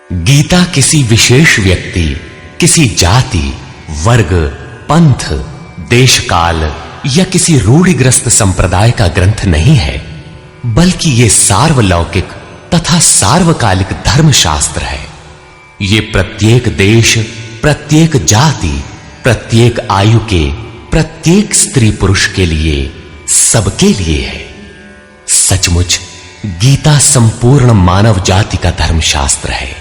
गीता किसी विशेष व्यक्ति, किसी जाति, वर्ग, पंथ, देश काल या किसी रूढ़िग्रस्त संप्रदाय का ग्रंथ नहीं है, बल्कि यह सार्वलौकिक तथा सार्वकालिक धर्मशास्त्र है। ये प्रत्येक देश, प्रत्येक जाति, प्रत्येक आयु के, प्रत्येक स्त्री पुरुष के लिए, सबके लिए है। सचमुच गीता संपूर्ण मानव जाति का धर्मशास्त्र है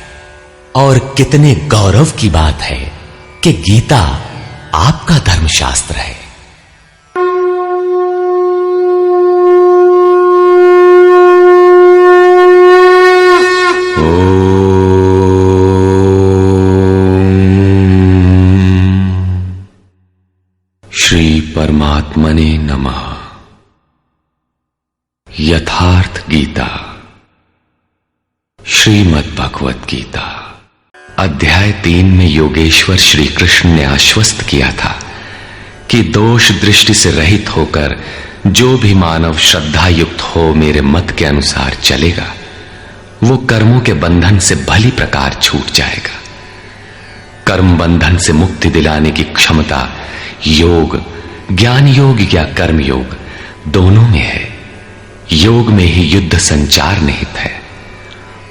और कितने गौरव की बात है कि गीता आपका धर्मशास्त्र है। श्री परमात्मने नमः। यथार्थ गीता, श्रीमद् भगवत गीता अध्याय 3 में योगेश्वर श्री कृष्ण ने आश्वस्त किया था कि दोष दृष्टि से रहित होकर जो भी मानव श्रद्धा युक्त हो मेरे मत के अनुसार चलेगा, वो कर्मों के बंधन से भली प्रकार छूट जाएगा। कर्म बंधन से मुक्ति दिलाने की क्षमता योग, ज्ञान योग या कर्म योग दोनों में है। योग में ही युद्ध संचार निहित है।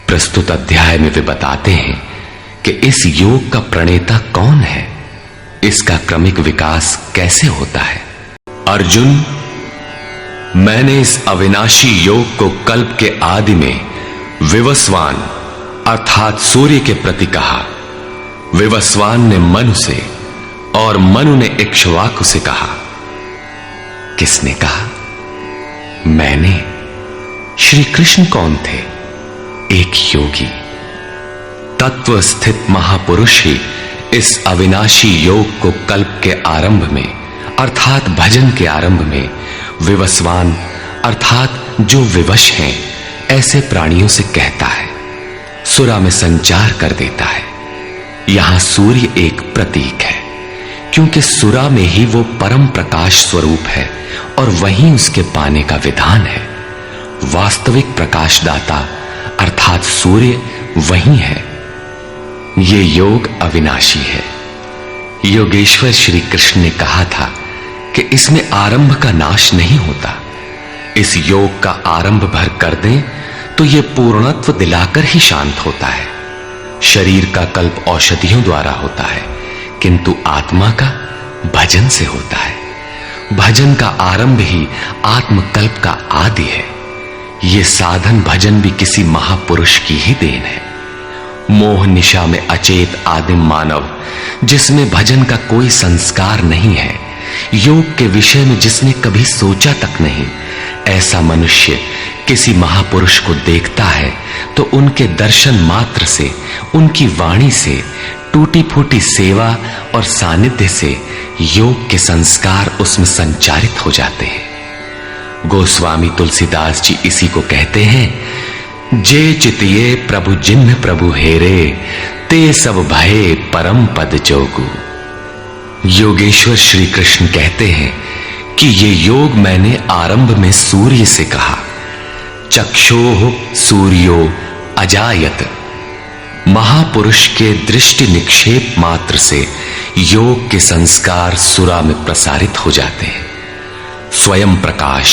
प्रस्तुत अध्याय में वे बताते हैं कि इस योग का प्रणेता कौन है, इसका क्रमिक विकास कैसे होता है। अर्जुन, मैंने इस अविनाशी योग को कल्प के आदि में विवस्वान अर्थात सूर्य के प्रति कहा। विवस्वान ने मनु से और मनु ने इक्ष्वाकु से कहा। किसने कहा? मैंने। श्री कृष्ण कौन थे? एक योगी, तत्व स्थित महापुरुष ही इस अविनाशी योग को कल्प के आरंभ में अर्थात भजन के आरंभ में विवस्वान अर्थात जो विवश हैं ऐसे प्राणियों से कहता है, सुरा में संचार कर देता है। यहां सूर्य एक प्रतीक है, क्योंकि सुरा में ही वो परम प्रकाश स्वरूप है और वहीं उसके पाने का विधान है। वास्तविक प्रकाशदाता अर्थात सूर्य वहीं है। ये योग अविनाशी है। योगेश्वर श्री कृष्ण ने कहा था कि इसमें आरंभ का नाश नहीं होता। इस योग का आरंभ भर कर दें तो यह पूर्णत्व दिलाकर ही शांत होता है। शरीर का कल्प औषधियों द्वारा होता है, किंतु आत्मा का भजन से होता है। भजन का आरंभ ही आत्मकल्प का आदि है। यह साधन भजन भी किसी महापुरुष की ही देन है। मोह निशा में अचेत आदिम मानव, जिसमें भजन का कोई संस्कार नहीं है, योग के विषय में जिसने कभी सोचा तक नहीं, ऐसा मनुष्य किसी महापुरुष को देखता है तो उनके दर्शन मात्र से, उनकी वाणी से, टूटी फूटी सेवा और सानिध्य से योग के संस्कार उसमें संचारित हो जाते हैं। गोस्वामी तुलसीदास जी इसी को कहते हैं, जे चितिये प्रभु जिन्ह प्रभु हेरे, ते सब भये परम पद जोगु। योगेश्वर श्री कृष्ण कहते हैं कि ये योग मैंने आरंभ में सूर्य से कहा। चक्षोः सूर्यो अजायत। महापुरुष के दृष्टि निक्षेप मात्र से योग के संस्कार सुरा में प्रसारित हो जाते हैं। स्वयं प्रकाश,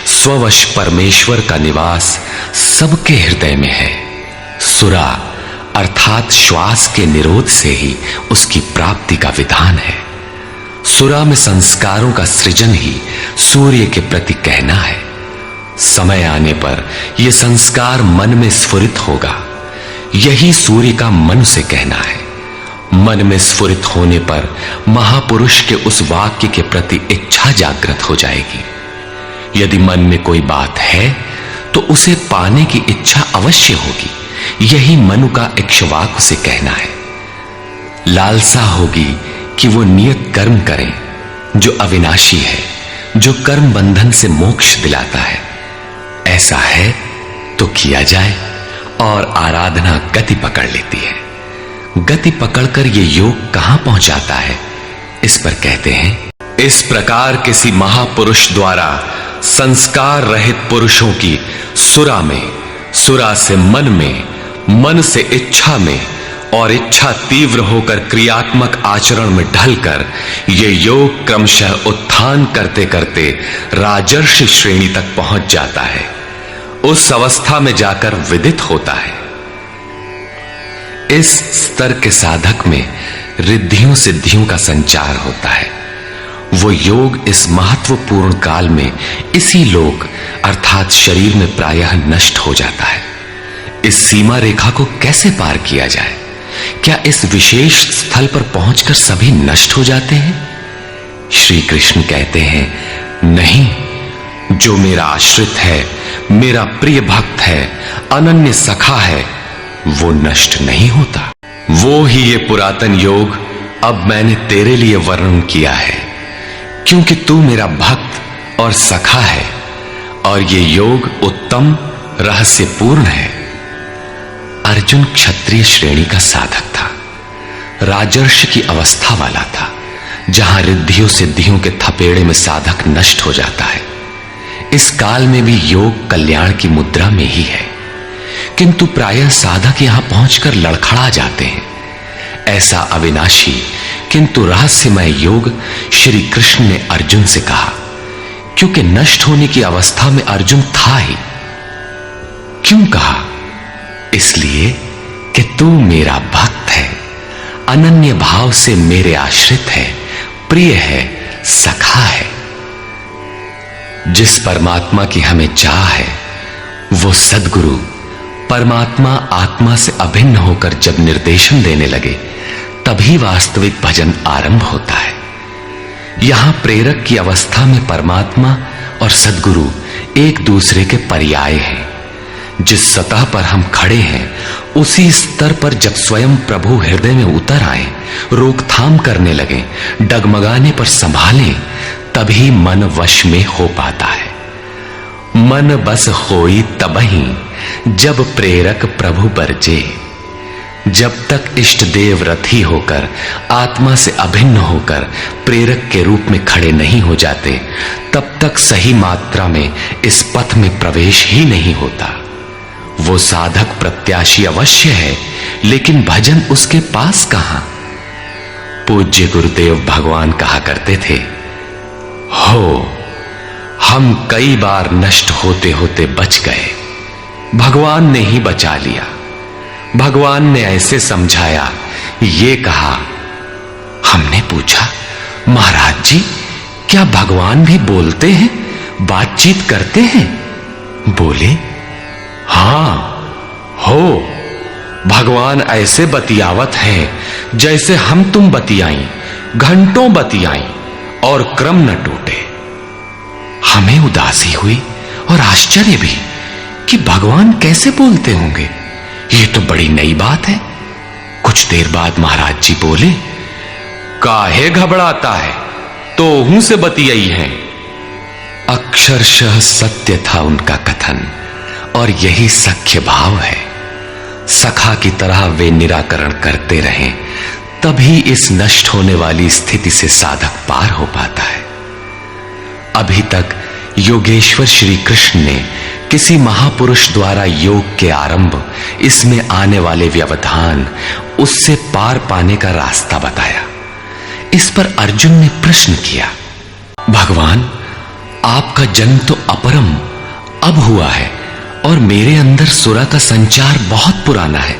स्ववश परमेश्वर का निवास सबके हृदय में है। सुरा अर्थात श्वास के निरोध से ही उसकी प्राप्ति का विधान है। सुरा में संस्कारों का सृजन ही सूर्य के प्रति कहना है। समय आने पर यह संस्कार मन में स्फुरित होगा। यही सूर्य का मन से कहना है। मन में स्फुरित होने पर महापुरुष के उस वाक्य के प्रति इच्छा जागृत हो जाएगी। यदि मन में कोई बात है तो उसे पाने की इच्छा अवश्य होगी। यही मनु का इक्ष्वाकु से कहना है। लालसा होगी कि वो नियत कर्म करें जो अविनाशी है, जो कर्म बंधन से मोक्ष दिलाता है। ऐसा है तो किया जाए और आराधना गति पकड़ लेती है। गति पकड़कर ये योग कहां पहुंचाता है, इस पर कहते हैं, इस प्रकार किसी महापुरुष द्वारा संस्कार रहित पुरुषों की सुरा में, सुरा से मन में, मन से इच्छा में और इच्छा तीव्र होकर क्रियात्मक आचरण में ढलकर यह योग क्रमशः उत्थान करते करते राजर्षि श्रेणी तक पहुंच जाता है। उस अवस्था में जाकर विदित होता है। इस स्तर के साधक में रिद्धियों सिद्धियों का संचार होता है। वो योग इस महत्वपूर्ण काल में इसी लोक अर्थात शरीर में प्रायः नष्ट हो जाता है। इस सीमा रेखा को कैसे पार किया जाए? क्या इस विशेष स्थल पर पहुंचकर सभी नष्ट हो जाते हैं? श्री कृष्ण कहते हैं, नहीं, जो मेरा आश्रित है, मेरा प्रिय भक्त है, अनन्य सखा है, वो नष्ट नहीं होता। वो ही ये पुरातन योग अब मैंने तेरे लिए वर्णन किया है, क्योंकि तू मेरा भक्त और सखा है और ये योग उत्तम रहस्यपूर्ण है। अर्जुन क्षत्रिय श्रेणी का साधक था, राजर्षि की अवस्था वाला था, जहां रिद्धियों सिद्धियों के थपेड़े में साधक नष्ट हो जाता है। इस काल में भी योग कल्याण की मुद्रा में ही है, किंतु प्रायः साधक यहां पहुंचकर लड़खड़ा जाते हैं। ऐसा अविनाशी किंतु रहस्यमय योग श्री कृष्ण ने अर्जुन से कहा, क्योंकि नष्ट होने की अवस्था में अर्जुन था ही। क्यों कहा? इसलिए कि तू मेरा भक्त है, अनन्य भाव से मेरे आश्रित है, प्रिय है, सखा है। जिस परमात्मा की हमें चाह है, वो सद्गुरु परमात्मा आत्मा से अभिन्न होकर जब निर्देशन देने लगे, तभी वास्तविक भजन आरंभ होता है। यहां प्रेरक की अवस्था में परमात्मा और सद्गुरु एक दूसरे के पर्याय हैं। जिस सतह पर हम खड़े हैं, उसी स्तर पर जब स्वयं प्रभु हृदय में उतर आए, रोकथाम करने लगे, डगमगाने पर संभालें, तभी मन वश में हो पाता है। मन बस होई तबही जब प्रेरक प्रभु बरजे। जब तक इष्ट देव रथी होकर आत्मा से अभिन्न होकर प्रेरक के रूप में खड़े नहीं हो जाते, तब तक सही मात्रा में इस पथ में प्रवेश ही नहीं होता। वो साधक प्रत्याशी अवश्य है, लेकिन भजन उसके पास कहां? पूज्य गुरुदेव भगवान कहा करते थे, हो हम कई बार नष्ट होते होते बच गए, भगवान ने ही बचा लिया। भगवान ने ऐसे समझाया, ये कहा। हमने पूछा, महाराज जी, क्या भगवान भी बोलते हैं, बातचीत करते हैं? बोले, हां, हो, भगवान ऐसे बतियावत हैं जैसे हम तुम बतियाई, घंटों बतियाई और क्रम न टूटे। हमें उदासी हुई और आश्चर्य भी कि भगवान कैसे बोलते होंगे, ये तो बड़ी नई बात है। कुछ देर बाद महाराज जी बोले, काहे घबराता है, तो हूं से बतियाई है। अक्षरशः सत्य था उनका कथन, और यही सख्य भाव है। सखा की तरह वे निराकरण करते रहें, तभी इस नष्ट होने वाली स्थिति से साधक पार हो पाता है। अभी तक योगेश्वर श्री कृष्ण ने किसी महापुरुष द्वारा योग के आरंभ, इसमें आने वाले व्यवधान, उससे पार पाने का रास्ता बताया। इस पर अर्जुन ने प्रश्न किया, भगवान, आपका जन्म तो अपरम अब हुआ है और मेरे अंदर सुरा का संचार बहुत पुराना है,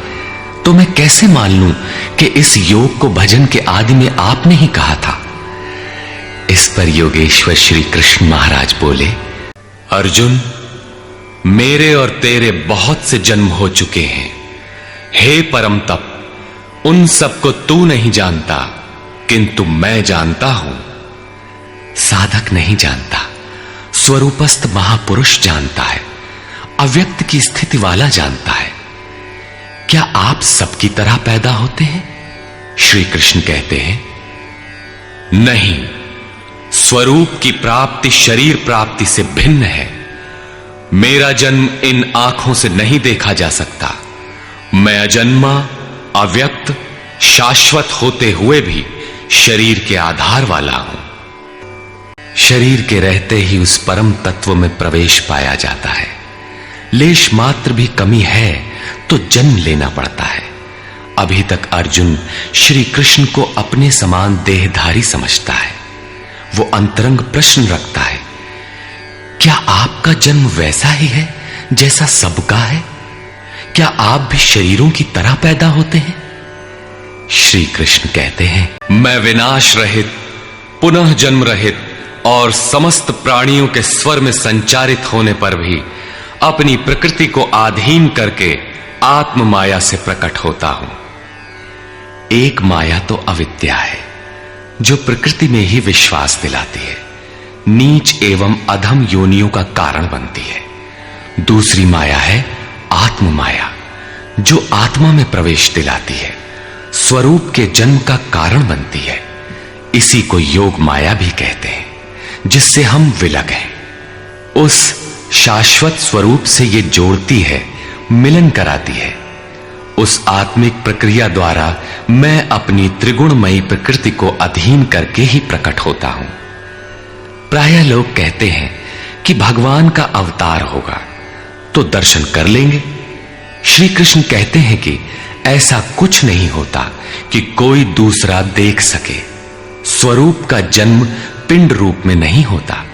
तो मैं कैसे मान लूं कि इस योग को भजन के आदि में आपने ही कहा था? इस पर योगेश्वर श्री कृष्ण महाराज बोले, अर्जुन, मेरे और तेरे बहुत से जन्म हो चुके हैं। हे परम तप, उन सबको तू नहीं जानता, किंतु मैं जानता हूं। साधक नहीं जानता, स्वरूपस्थ महापुरुष जानता है, अव्यक्त की स्थिति वाला जानता है। क्या आप सबकी तरह पैदा होते हैं? श्री कृष्ण कहते हैं, नहीं, स्वरूप की प्राप्ति शरीर प्राप्ति से भिन्न है। मेरा जन्म इन आंखों से नहीं देखा जा सकता। मैं अजन्मा, अव्यक्त, शाश्वत होते हुए भी शरीर के आधार वाला हूं। शरीर के रहते ही उस परम तत्व में प्रवेश पाया जाता है। लेश मात्र भी कमी है तो जन्म लेना पड़ता है। अभी तक अर्जुन श्री कृष्ण को अपने समान देहधारी समझता है। वो अंतरंग प्रश्न रखता है, क्या आपका जन्म वैसा ही है जैसा सबका है? क्या आप भी शरीरों की तरह पैदा होते हैं? श्री कृष्ण कहते हैं, मैं विनाश रहित, पुनः जन्म रहित और समस्त प्राणियों के स्वर में संचारित होने पर भी अपनी प्रकृति को अधीन करके आत्म माया से प्रकट होता हूं। एक माया तो अविद्या है, जो प्रकृति में ही विश्वास दिलाती है, नीच एवं अधम योनियों का कारण बनती है। दूसरी माया है आत्म माया, जो आत्मा में प्रवेश दिलाती है, स्वरूप के जन्म का कारण बनती है। इसी को योग माया भी कहते हैं, जिससे हम विलग हैं। उस शाश्वत स्वरूप से ये जोड़ती है, मिलन कराती है। उस आत्मिक प्रक्रिया द्वारा मैं अपनी त्रिगुणमयी प्रकृति को अधीन करके ही प्रकट होता हूं। प्रायः लोग कहते हैं कि भगवान का अवतार होगा तो दर्शन कर लेंगे। श्री कृष्ण कहते हैं कि ऐसा कुछ नहीं होता कि कोई दूसरा देख सके। स्वरूप का जन्म पिंड रूप में नहीं होता।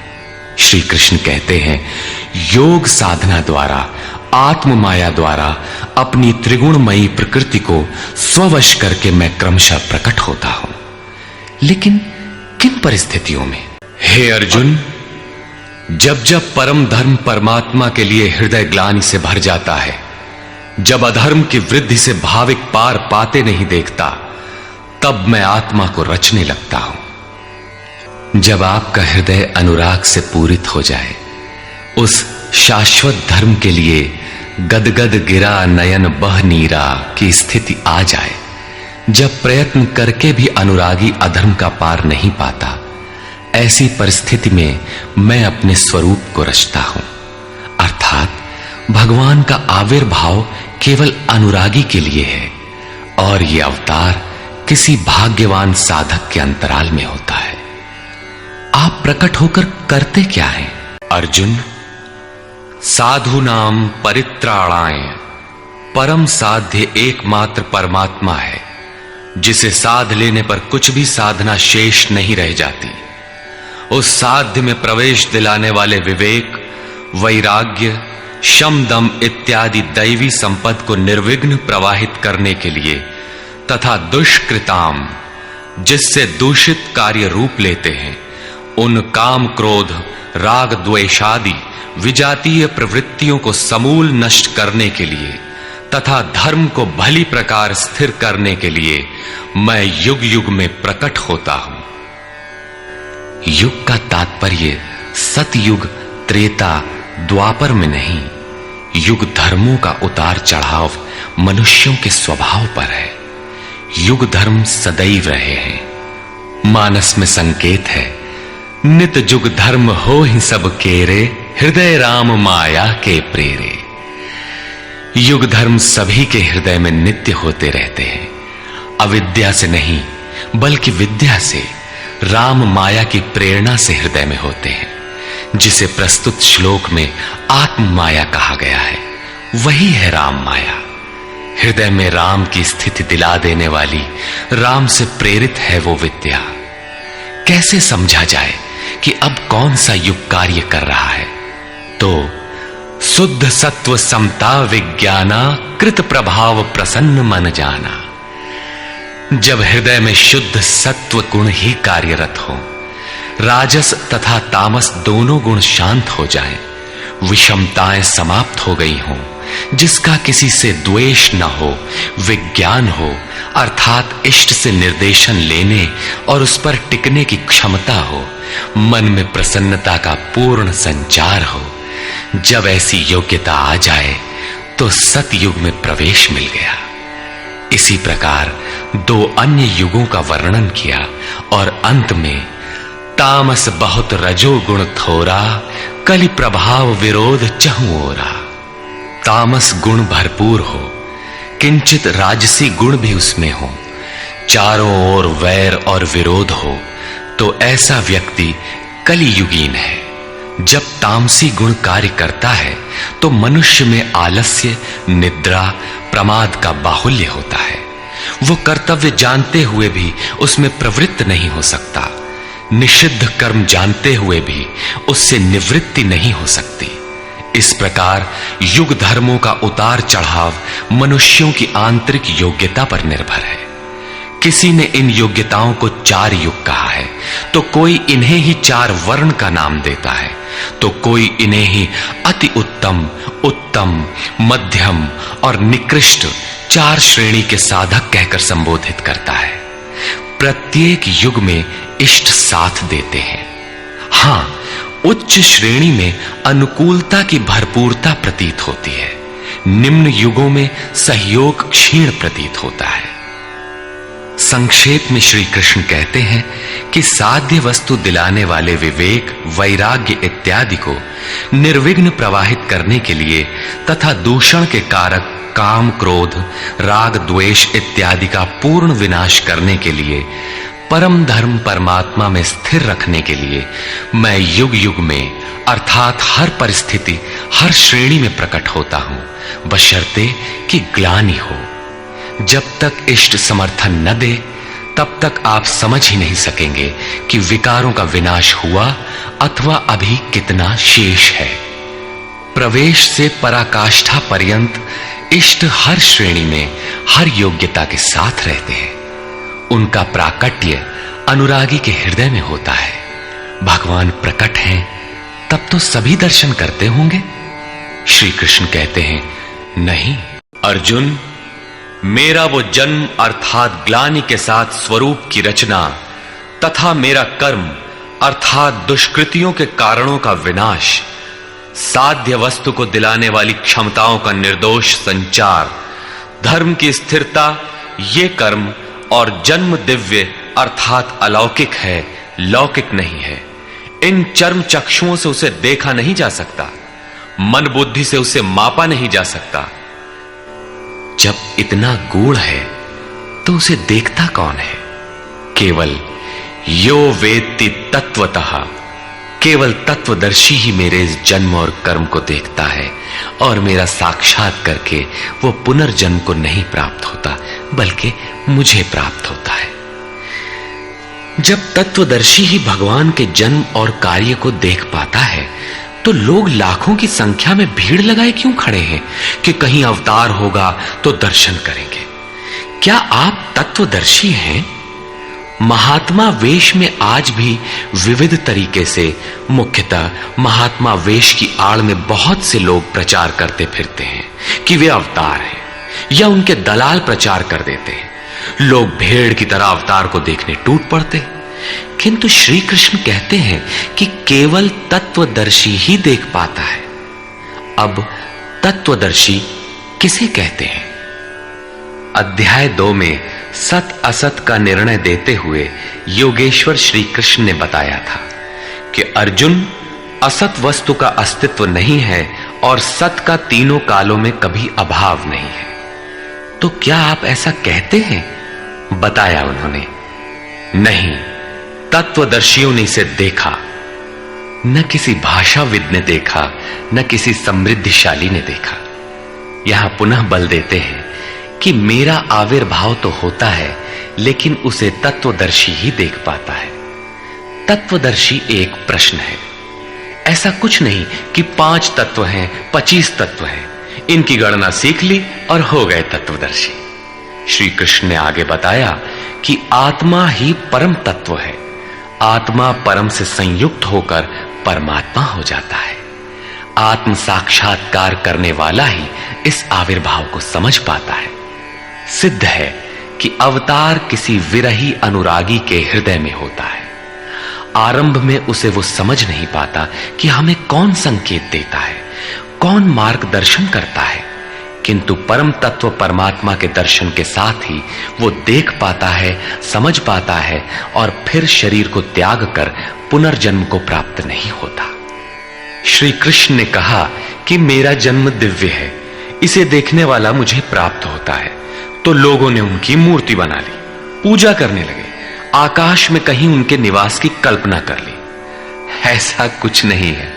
श्री कृष्ण कहते हैं, योग साधना द्वारा, आत्म माया द्वारा अपनी त्रिगुणमयी प्रकृति को स्ववश करके मैं क्रमशः प्रकट होता हूं। लेकिन किन परिस्थितियों में? हे अर्जुन, जब जब परम धर्म परमात्मा के लिए हृदय ग्लानि से भर जाता है, जब अधर्म की वृद्धि से भाविक पार पाते नहीं देखता, तब मैं आत्मा को रचने लगता हूं। जब आपका हृदय अनुराग से पूरित हो जाए, उस शाश्वत धर्म के लिए गदगद गिरा नयन बह नीरा की स्थिति आ जाए, जब प्रयत्न करके भी अनुरागी अधर्म का पार नहीं पाता, ऐसी परिस्थिति में मैं अपने स्वरूप को रचता हूं। अर्थात भगवान का आविर्भाव केवल अनुरागी के लिए है और यह अवतार किसी भाग्यवान साधक के अंतराल में होता है। आप प्रकट होकर करते क्या हैं? अर्जुन, साधूनाम परित्राणाय परम साध्य एकमात्र परमात्मा है, जिसे साध लेने पर कुछ भी साधना शेष नहीं रह जाती। उस साध्य में प्रवेश दिलाने वाले विवेक, वैराग्य, शम दम इत्यादि दैवी संपद को निर्विघ्न प्रवाहित करने के लिए तथा दुष्कृताम, जिससे दूषित कार्य रूप लेते हैं, उन काम क्रोध राग द्वेषादि विजातीय प्रवृत्तियों को समूल नष्ट करने के लिए तथा धर्म को भली प्रकार स्थिर करने के लिए मैं युग युग में प्रकट होता हूं। युग का तात्पर्य सतयुग, त्रेता, द्वापर में नहीं। युग धर्मों का उतार चढ़ाव मनुष्यों के स्वभाव पर है। युग धर्म सदैव रहे हैं। मानस में संकेत है, नित जुग धर्म हो ही सब केरे, हृदय राम माया के प्रेरे। युग धर्म सभी के हृदय में नित्य होते रहते हैं। अविद्या से नहीं, बल्कि विद्या से, राम माया की प्रेरणा से हृदय में होते हैं, जिसे प्रस्तुत श्लोक में आत्म माया कहा गया है। वही है राम माया। हृदय में राम की स्थिति दिला देने वाली, राम से प्रेरित है वो विद्या। कैसे समझा जाए कि अब कौन सा युग कार्य कर रहा है? तो शुद्ध सत्व समता विज्ञाना, कृत प्रभाव प्रसन्न मन जाना। जब हृदय में शुद्ध सत्व गुण ही कार्यरत हो, राजस तथा तामस दोनों गुण शांत हो जाएं, विषमताएं समाप्त हो गई हों, जिसका किसी से द्वेष न हो, विज्ञान हो, अर्थात इष्ट से निर्देशन लेने और उस पर टिकने की क्षमता हो, मन में प्रसन्नता का पूर्ण संचार हो, जब ऐसी योग्यता आ जाए तो सतयुग में प्रवेश मिल गया। इसी प्रकार दो अन्य युगों का वर्णन किया और अंत में तामस बहुत रजो गुण थोरा, कलि प्रभाव विरोध चहु ओरा। तामस गुण भरपूर हो, किंचित राजसी गुण भी उसमें हो, चारों ओर वैर और विरोध हो, तो ऐसा व्यक्ति कलियुगीन है। जब तामसी गुण कार्य करता है तो मनुष्य में आलस्य, निद्रा, प्रमाद का बाहुल्य होता है। वो कर्तव्य जानते हुए भी उसमें प्रवृत्त नहीं हो सकता, निषिद्ध कर्म जानते हुए भी उससे निवृत्ति नहीं हो सकती। इस प्रकार युग धर्मों का उतार चढ़ाव मनुष्यों की आंतरिक योग्यता पर निर्भर है। किसी ने इन योग्यताओं को 4 युग कहा है, तो कोई इन्हें ही 4 वर्ण का नाम देता है, तो कोई इन्हें ही अति उत्तम, उत्तम, मध्यम और निकृष्ट 4 श्रेणी के साधक कहकर संबोधित करता है। प्रत्येक युग में इष्ट साथ देते हैं। हां, उच्च श्रेणी में अनुकूलता की भरपूरता प्रतीत होती है, निम्न युगों में सहयोग क्षीण प्रतीत होता है। संक्षेप में श्री कृष्ण कहते हैं कि साध्य वस्तु दिलाने वाले विवेक, वैराग्य इत्यादि को निर्विघ्न प्रवाहित करने के लिए तथा दूषण के कारक काम, क्रोध, राग, द्वेष इत्यादि का पूर्ण विनाश करने के लिए, परम धर्म परमात्मा में स्थिर रखने के लिए मैं युग युग में अर्थात हर परिस्थिति, हर श्रेणी में प्रकट होता हूं, बशर्ते कि ग्लानि हो। जब तक इष्ट समर्थन न दे तब तक आप समझ ही नहीं सकेंगे कि विकारों का विनाश हुआ अथवा अभी कितना शेष है। प्रवेश से पराकाष्ठा पर्यंत इष्ट हर श्रेणी में, हर योग्यता के साथ रहते हैं। उनका प्राकट्य अनुरागी के हृदय में होता है। भगवान प्रकट हैं तब तो सभी दर्शन करते होंगे। श्री कृष्ण कहते हैं, नहीं अर्जुन, मेरा वो जन्म अर्थात ग्लानि के साथ स्वरूप की रचना तथा मेरा कर्म अर्थात दुष्कृतियों के कारणों का विनाश, साध्य वस्तु को दिलाने वाली क्षमताओं का निर्दोष संचार, धर्म की स्थिरता, ये कर्म और जन्म दिव्य अर्थात अलौकिक है, लौकिक नहीं है। इन चर्म चक्षुओं से उसे देखा नहीं जा सकता, मन बुद्धि से उसे मापा नहीं जा सकता। जब इतना गूढ़ है तो उसे देखता कौन है? केवल यो वेत्ति तत्वतः, केवल तत्वदर्शी ही मेरे इस जन्म और कर्म को देखता है और मेरा साक्षात करके वो पुनर्जन्म को नहीं प्राप्त होता बल्कि मुझे प्राप्त होता है। जब तत्वदर्शी ही भगवान के जन्म और कार्य को देख पाता है तो लोग लाखों की संख्या में भीड़ लगाए क्यों खड़े हैं कि कहीं अवतार होगा तो दर्शन करेंगे? क्या आप तत्वदर्शी हैं? महात्मा वेश में आज भी विविध तरीके से, मुख्यतः महात्मा वेश की आड़ में बहुत से लोग प्रचार करते फिरते हैं कि वे अवतार हैं, या उनके दलाल प्रचार कर देते हैं। लोग भेड़ की तरह अवतार को देखने टूट पड़ते हैं। किंतु श्री कृष्ण कहते हैं कि केवल तत्वदर्शी ही देख पाता है। अब तत्वदर्शी किसे कहते हैं? अध्याय 2 में सत असत का निर्णय देते हुए योगेश्वर श्री कृष्ण ने बताया था कि अर्जुन, असत वस्तु का अस्तित्व नहीं है और सत का तीनों कालों में कभी अभाव नहीं है। तो क्या आप ऐसा कहते हैं? बताया उन्होंने, नहीं, तत्वदर्शियों ने इसे देखा, न किसी भाषाविद ने देखा, न किसी समृद्धिशाली ने देखा। यहां पुनः बल देते हैं कि मेरा आविर्भाव तो होता है लेकिन उसे तत्वदर्शी ही देख पाता है। तत्वदर्शी एक प्रश्न है। ऐसा कुछ नहीं कि 5 तत्व हैं, 25 तत्व हैं, इनकी गणना सीख ली और हो गए तत्वदर्शी। श्री कृष्ण ने आगे बताया कि आत्मा ही परम तत्व है। आत्मा परम से संयुक्त होकर परमात्मा हो जाता है। आत्म साक्षात्कार करने वाला ही इस आविर्भाव को समझ पाता है। सिद्ध है कि अवतार किसी विरही अनुरागी के हृदय में होता है। आरंभ में उसे वो समझ नहीं पाता कि हमें कौन संकेत देता है, कौन मार्गदर्शन करता है, किंतु परम तत्व परमात्मा के दर्शन के साथ ही वो देख पाता है, समझ पाता है और फिर शरीर को त्याग कर पुनर्जन्म को प्राप्त नहीं होता। श्री कृष्ण ने कहा कि मेरा जन्म दिव्य है, इसे देखने वाला मुझे प्राप्त होता है। तो लोगों ने उनकी मूर्ति बना ली, पूजा करने लगे, आकाश में कहीं उनके निवास की कल्पना कर ली। ऐसा कुछ नहीं है।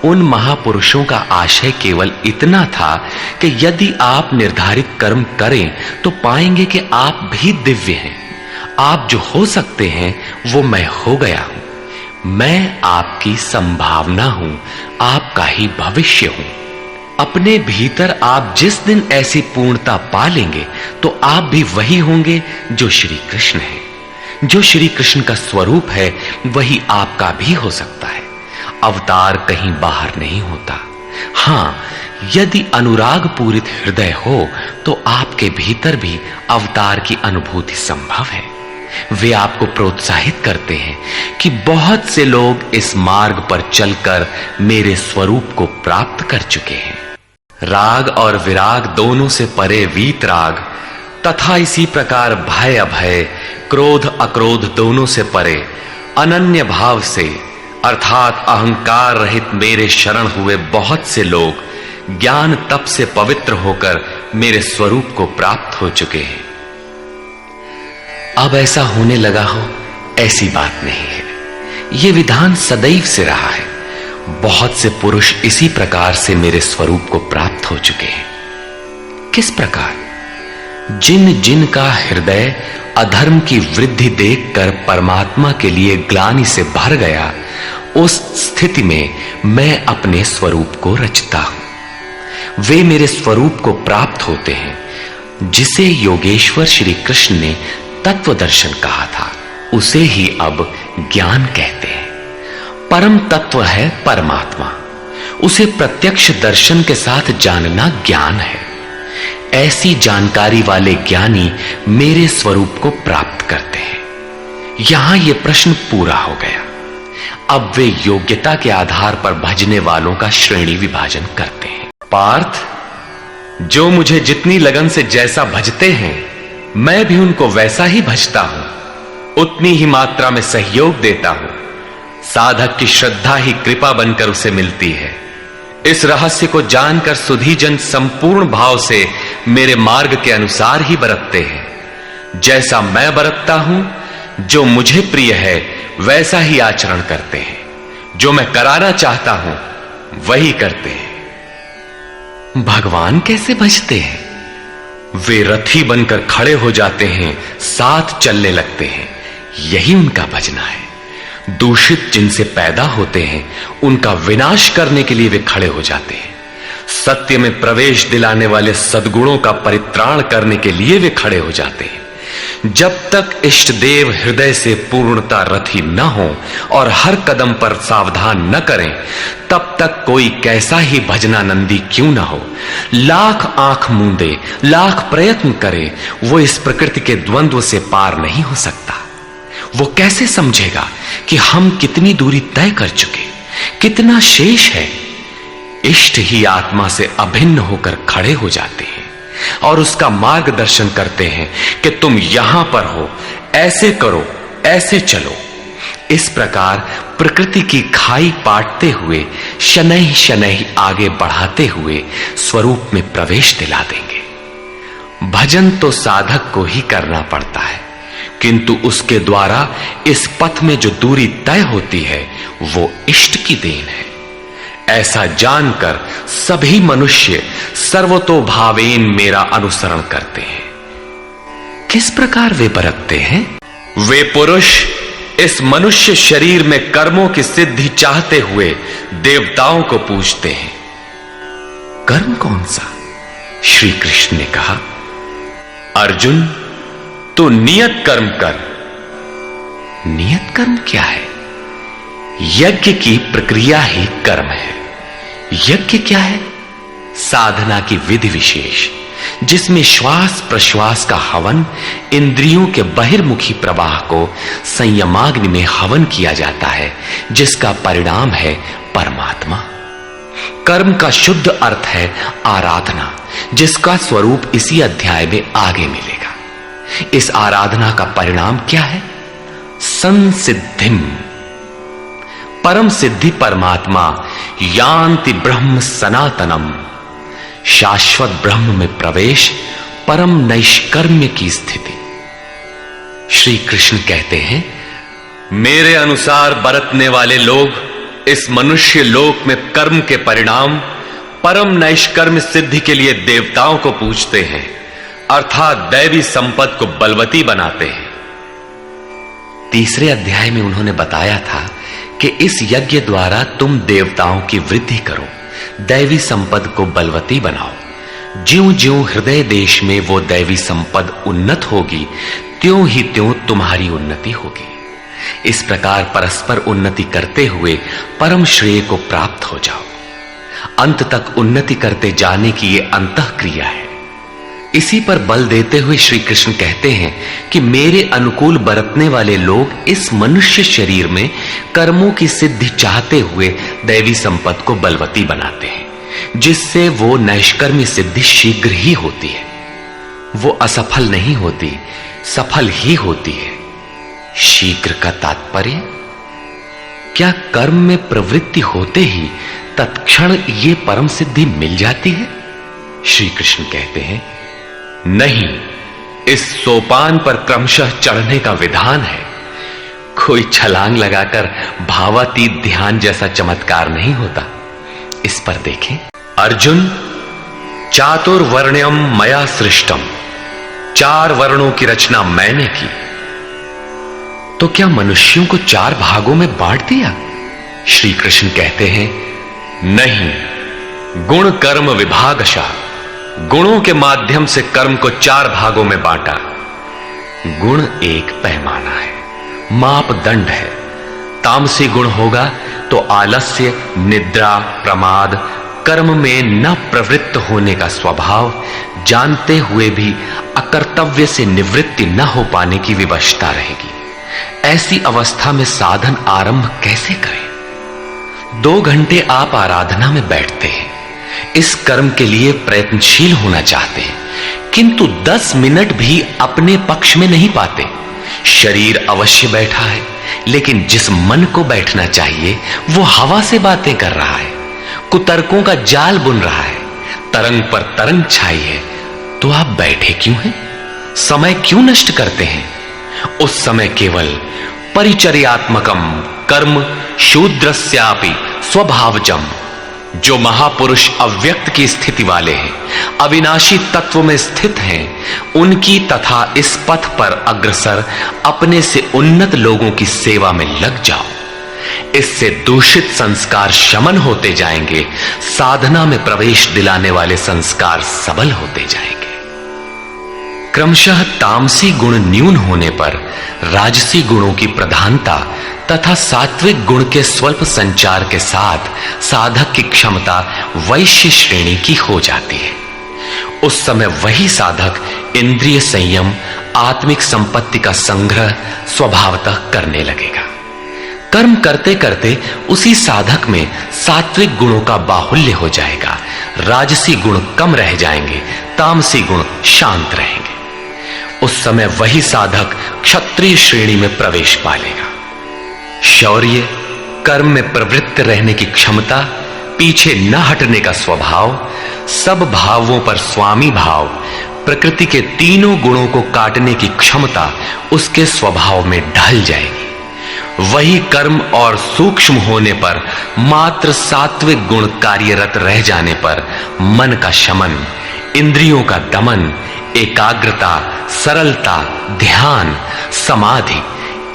उन महापुरुषों का आशय केवल इतना था कि यदि आप निर्धारित कर्म करें तो पाएंगे कि आप भी दिव्य हैं। आप जो हो सकते हैं वो मैं हो गया हूं। मैं आपकी संभावना हूं, आपका ही भविष्य हूं। अपने भीतर आप जिस दिन ऐसी पूर्णता पा लेंगे तो आप भी वही होंगे जो श्री कृष्ण है। जो श्री कृष्ण का स्वरूप है वही आपका भी हो सकता है। अवतार कहीं बाहर नहीं होता। हां, यदि अनुराग पूरित हृदय हो तो आपके भीतर भी अवतार की अनुभूति संभव है। वे आपको प्रोत्साहित करते हैं कि बहुत से लोग इस मार्ग पर चलकर मेरे स्वरूप को प्राप्त कर चुके हैं। राग और विराग दोनों से परे वीतराग तथा इसी प्रकार भय अभय, क्रोध अक्रोध दोनों से परे अनन्य भाव से अर्थात अहंकार रहित मेरे शरण हुए बहुत से लोग ज्ञान तप से पवित्र होकर मेरे स्वरूप को प्राप्त हो चुके हैं। अब ऐसा होने लगा हो ऐसी बात नहीं है। यह विधान सदैव से रहा है। बहुत से पुरुष इसी प्रकार से मेरे स्वरूप को प्राप्त हो चुके हैं। किस प्रकार? जिन जिन का हृदय अधर्म की वृद्धि देखकर परमात्मा के लिए ग्लानि से भर गया, उस स्थिति में मैं अपने स्वरूप को रचता हूं। वे मेरे स्वरूप को प्राप्त होते हैं। जिसे योगेश्वर श्री कृष्ण ने तत्व दर्शन कहा था उसे ही अब ज्ञान कहते हैं। परम तत्व है परमात्मा। उसे प्रत्यक्ष दर्शन के साथ जानना ज्ञान है। ऐसी जानकारी वाले ज्ञानी मेरे स्वरूप को प्राप्त करते हैं। यहां यह प्रश्न पूरा हो गया। अब वे योग्यता के आधार पर भजने वालों का श्रेणी विभाजन करते हैं। पार्थ, जो मुझे जितनी लगन से जैसा भजते हैं मैं भी उनको वैसा ही भजता हूं, उतनी ही मात्रा में सहयोग देता हूं। साधक की श्रद्धा ही कृपा बनकर उसे मिलती है। इस रहस्य को जानकर सुधीजन संपूर्ण भाव से मेरे मार्ग के अनुसार ही बरतते हैं। जैसा मैं बरतता हूं, जो मुझे प्रिय है वैसा ही आचरण करते हैं। जो मैं कराना चाहता हूं वही करते हैं। भगवान कैसे भजते हैं? वे रथी बनकर खड़े हो जाते हैं, साथ चलने लगते हैं। यही उनका भजना है। दूषित जिनसे पैदा होते हैं उनका विनाश करने के लिए वे खड़े हो जाते हैं। सत्य में प्रवेश दिलाने वाले सद्गुणों का परित्राण करने के लिए वे खड़े हो जाते हैं। जब तक इष्ट देव हृदय से पूर्णता रथी न हो और हर कदम पर सावधान न करें, तब तक कोई कैसा ही भजनानंदी क्यों न हो, लाख आंख मूंदे, लाख प्रयत्न करे, वो इस प्रकृति के द्वंद्व से पार नहीं हो सकता। वो कैसे समझेगा कि हम कितनी दूरी तय कर चुके, कितना शेष है। इष्ट ही आत्मा से अभिन्न होकर खड़े हो जाते हैं और उसका मार्गदर्शन करते हैं कि तुम यहां पर हो, ऐसे करो, ऐसे चलो। इस प्रकार प्रकृति की खाई पाटते हुए शनैः शनैः आगे बढ़ाते हुए स्वरूप में प्रवेश दिला देंगे। भजन तो साधक को ही करना पड़ता है, किंतु उसके द्वारा इस पथ में जो दूरी तय होती है वो इष्ट की देन है। ऐसा जानकर सभी मनुष्य सर्वतोभावेन मेरा अनुसरण करते हैं। किस प्रकार वे बरतते हैं? वे पुरुष इस मनुष्य शरीर में कर्मों की सिद्धि चाहते हुए देवताओं को पूजते हैं। कर्म कौन सा? श्री कृष्ण ने कहा, अर्जुन तू नियत कर्म कर। नियत कर्म क्या है? यज्ञ की प्रक्रिया ही कर्म है। यज्ञ क्या है? साधना की विधि विशेष, जिसमें श्वास प्रश्वास का हवन, इंद्रियों के बहिर्मुखी प्रवाह को संयमाग्नि में हवन किया जाता है, जिसका परिणाम है परमात्मा। कर्म का शुद्ध अर्थ है आराधना, जिसका स्वरूप इसी अध्याय में आगे मिलेगा। इस आराधना का परिणाम क्या है? संसिद्धिम, परम सिद्धि परमात्मा, यान्ति ब्रह्म सनातनम, शाश्वत ब्रह्म में प्रवेश, परम नैष्कर्म्य की स्थिति। श्री कृष्ण कहते हैं, मेरे अनुसार बरतने वाले लोग इस मनुष्य लोक में कर्म के परिणाम परम नैष्कर्म सिद्धि के लिए देवताओं को पूजते हैं, अर्थात दैवी संपद को बलवती बनाते हैं। तीसरे अध्याय में उन्होंने बताया था कि इस यज्ञ द्वारा तुम देवताओं की वृद्धि करो, दैवी संपद को बलवती बनाओ। ज्यों ज्यों हृदय देश में वो दैवी संपद उन्नत होगी, त्यों ही त्यों तुम्हारी उन्नति होगी। इस प्रकार परस्पर उन्नति करते हुए परम श्रेय को प्राप्त हो जाओ। अंत तक उन्नति करते जाने की ये अंतःक्रिया है। इसी पर बल देते हुए श्री कृष्ण कहते हैं कि मेरे अनुकूल बरतने वाले लोग इस मनुष्य शरीर में कर्मों की सिद्धि चाहते हुए दैवी संपद को बलवती बनाते हैं, जिससे वो नैष्कर्म्य सिद्धि शीघ्र ही होती है। वो असफल नहीं होती, सफल ही होती है। शीघ्र का तात्पर्य, क्या कर्म में प्रवृत्ति होते ही तत्क्षण ये परम सिद्धि मिल जाती है? श्री कृष्ण कहते हैं, नहीं, इस सोपान पर क्रमशः चढ़ने का विधान है। कोई छलांग लगाकर भावातीत ध्यान जैसा चमत्कार नहीं होता। इस पर देखें, अर्जुन, चातुर्वर्ण्यम मया सृष्टम, 4 वर्णों की रचना मैंने की। तो क्या मनुष्यों को 4 भागों में बांट दिया? श्री कृष्ण कहते हैं, नहीं, गुण कर्म विभागशः, गुणों के माध्यम से कर्म को 4 भागों में बांटा। गुण एक पैमाना है, मापदंड है। तामसी गुण होगा तो आलस्य, निद्रा, प्रमाद, कर्म में न प्रवृत्त होने का स्वभाव, जानते हुए भी अकर्तव्य से निवृत्ति न हो पाने की विवशता रहेगी। ऐसी अवस्था में साधन आरंभ कैसे करें? 2 घंटे आप आराधना में बैठते हैं, इस कर्म के लिए प्रयत्नशील होना चाहते हैं, किंतु 10 मिनट भी अपने पक्ष में नहीं पाते। शरीर अवश्य बैठा है, लेकिन जिस मन को बैठना चाहिए वो हवा से बातें कर रहा है, कुतर्कों का जाल बुन रहा है, तरंग पर तरंग छाई है। तो आप बैठे क्यों हैं? समय क्यों नष्ट करते हैं? उस समय केवल परिचर्यात्मकम कर्म शूद्रस्यापि स्वभावजम, जो महापुरुष अव्यक्त की स्थिति वाले हैं, अविनाशी तत्व में स्थित हैं, उनकी तथा इस पथ पर अग्रसर अपने से उन्नत लोगों की सेवा में लग जाओ। इससे दूषित संस्कार शमन होते जाएंगे, साधना में प्रवेश दिलाने वाले संस्कार सबल होते जाएंगे। क्रमशः तामसी गुण न्यून होने पर राजसी गुणों की प्रधानता तथा सात्विक गुण के स्वल्प संचार के साथ साधक की क्षमता वैश्य श्रेणी की हो जाती है। उस समय वही साधक इंद्रिय संयम, आत्मिक संपत्ति का संग्रह स्वभावतः करने लगेगा। कर्म करते करते उसी साधक में सात्विक गुणों का बाहुल्य हो जाएगा, राजसी गुण कम रह जाएंगे, तामसी गुण शांत रहेंगे। उस समय वही साधक क्षत्रिय श्रेणी में प्रवेश पालेगा। शौर्य, कर्म में प्रवृत्त रहने की क्षमता, पीछे न हटने का स्वभाव, सब भावों पर स्वामी भाव, प्रकृति के तीनों गुणों को काटने की क्षमता उसके स्वभाव में ढल जाएगी। वही कर्म और सूक्ष्म होने पर मात्र सात्विक गुण कार्यरत रह जाने पर मन का शमन, इंद्रियों का दमन, एकाग्रता, सरलता, ध्यान, समाधि,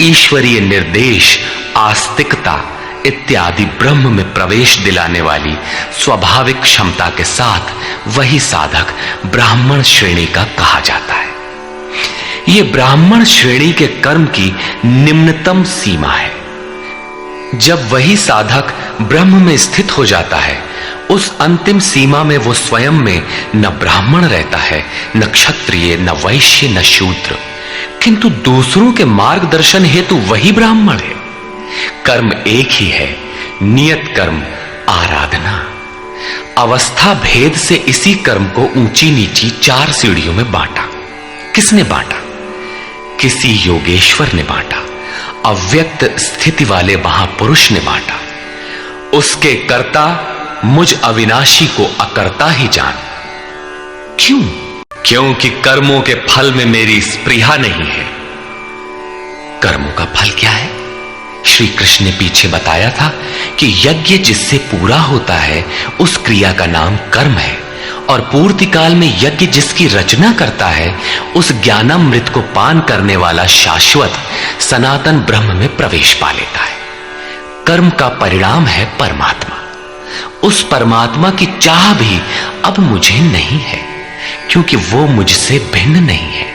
ईश्वरीय निर्देश, आस्तिकता इत्यादि ब्रह्म में प्रवेश दिलाने वाली स्वाभाविक क्षमता के साथ वही साधक ब्राह्मण श्रेणी का कहा जाता है। यह ब्राह्मण श्रेणी के कर्म की निम्नतम सीमा है। जब वही साधक ब्रह्म में स्थित हो जाता है, उस अंतिम सीमा में वो स्वयं में न ब्राह्मण रहता है, न क्षत्रिय, न वैश्य, न शूद्र, किंतु दूसरों के मार्गदर्शन हेतु वही ब्राह्मण है। कर्म एक ही है, नियत कर्म आराधना। अवस्था भेद से इसी कर्म को ऊंची नीची 4 सीढ़ियों में बांटा। किसने बांटा? किसी योगेश्वर ने बांटा, अव्यक्त स्थिति वाले महापुरुष ने बांटा। उसके कर्ता मुझ अविनाशी को अकर्ता ही जान। क्यों? क्योंकि कर्मों के फल में मेरी स्पृहा नहीं है। कर्मों का फल क्या है? श्री कृष्ण ने पीछे बताया था कि यज्ञ जिससे पूरा होता है उस क्रिया का नाम कर्म है, और पूर्ति काल में यज्ञ जिसकी रचना करता है उस ज्ञानामृत को पान करने वाला शाश्वत सनातन ब्रह्म में प्रवेश पा लेता है। कर्म का परिणाम है परमात्मा। उस परमात्मा की चाह भी अब मुझे नहीं है, क्योंकि वो मुझसे भिन्न नहीं है।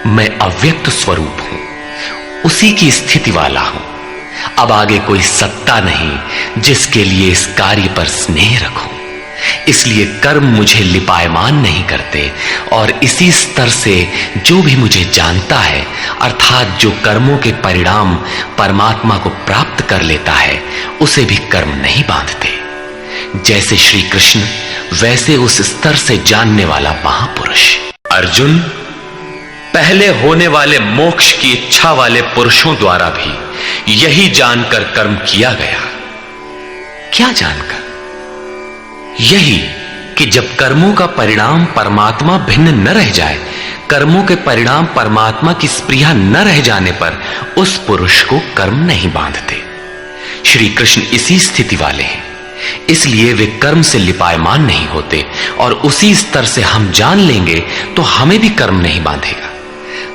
मैं अव्यक्त स्वरूप हूं, उसी की स्थिति वाला हूं। अब आगे कोई सत्ता नहीं जिसके लिए इस कार्य पर स्नेह रखूं। इसलिए कर्म मुझे लिपायमान नहीं करते, और इसी स्तर से जो भी मुझे जानता है, अर्थात जो कर्मों के परिणाम परमात्मा को प्राप्त कर लेता है, उसे भी कर्म नहीं बांधते। जैसे श्री कृष्ण, वैसे उस स्तर से जानने वाला महापुरुष। अर्जुन, पहले होने वाले मोक्ष की इच्छा वाले पुरुषों द्वारा भी यही जानकर कर्म किया गया। क्या जानकर? यही कि जब कर्मों का परिणाम परमात्मा भिन्न न रह जाए, कर्मों के परिणाम परमात्मा की स्पृहा न रह जाने पर उस पुरुष को कर्म नहीं बांधते। श्री कृष्ण इसी स्थिति वाले हैं, इसलिए वे कर्म से लिपायमान नहीं होते, और उसी स्तर से हम जान लेंगे तो हमें भी कर्म नहीं बांधेगा।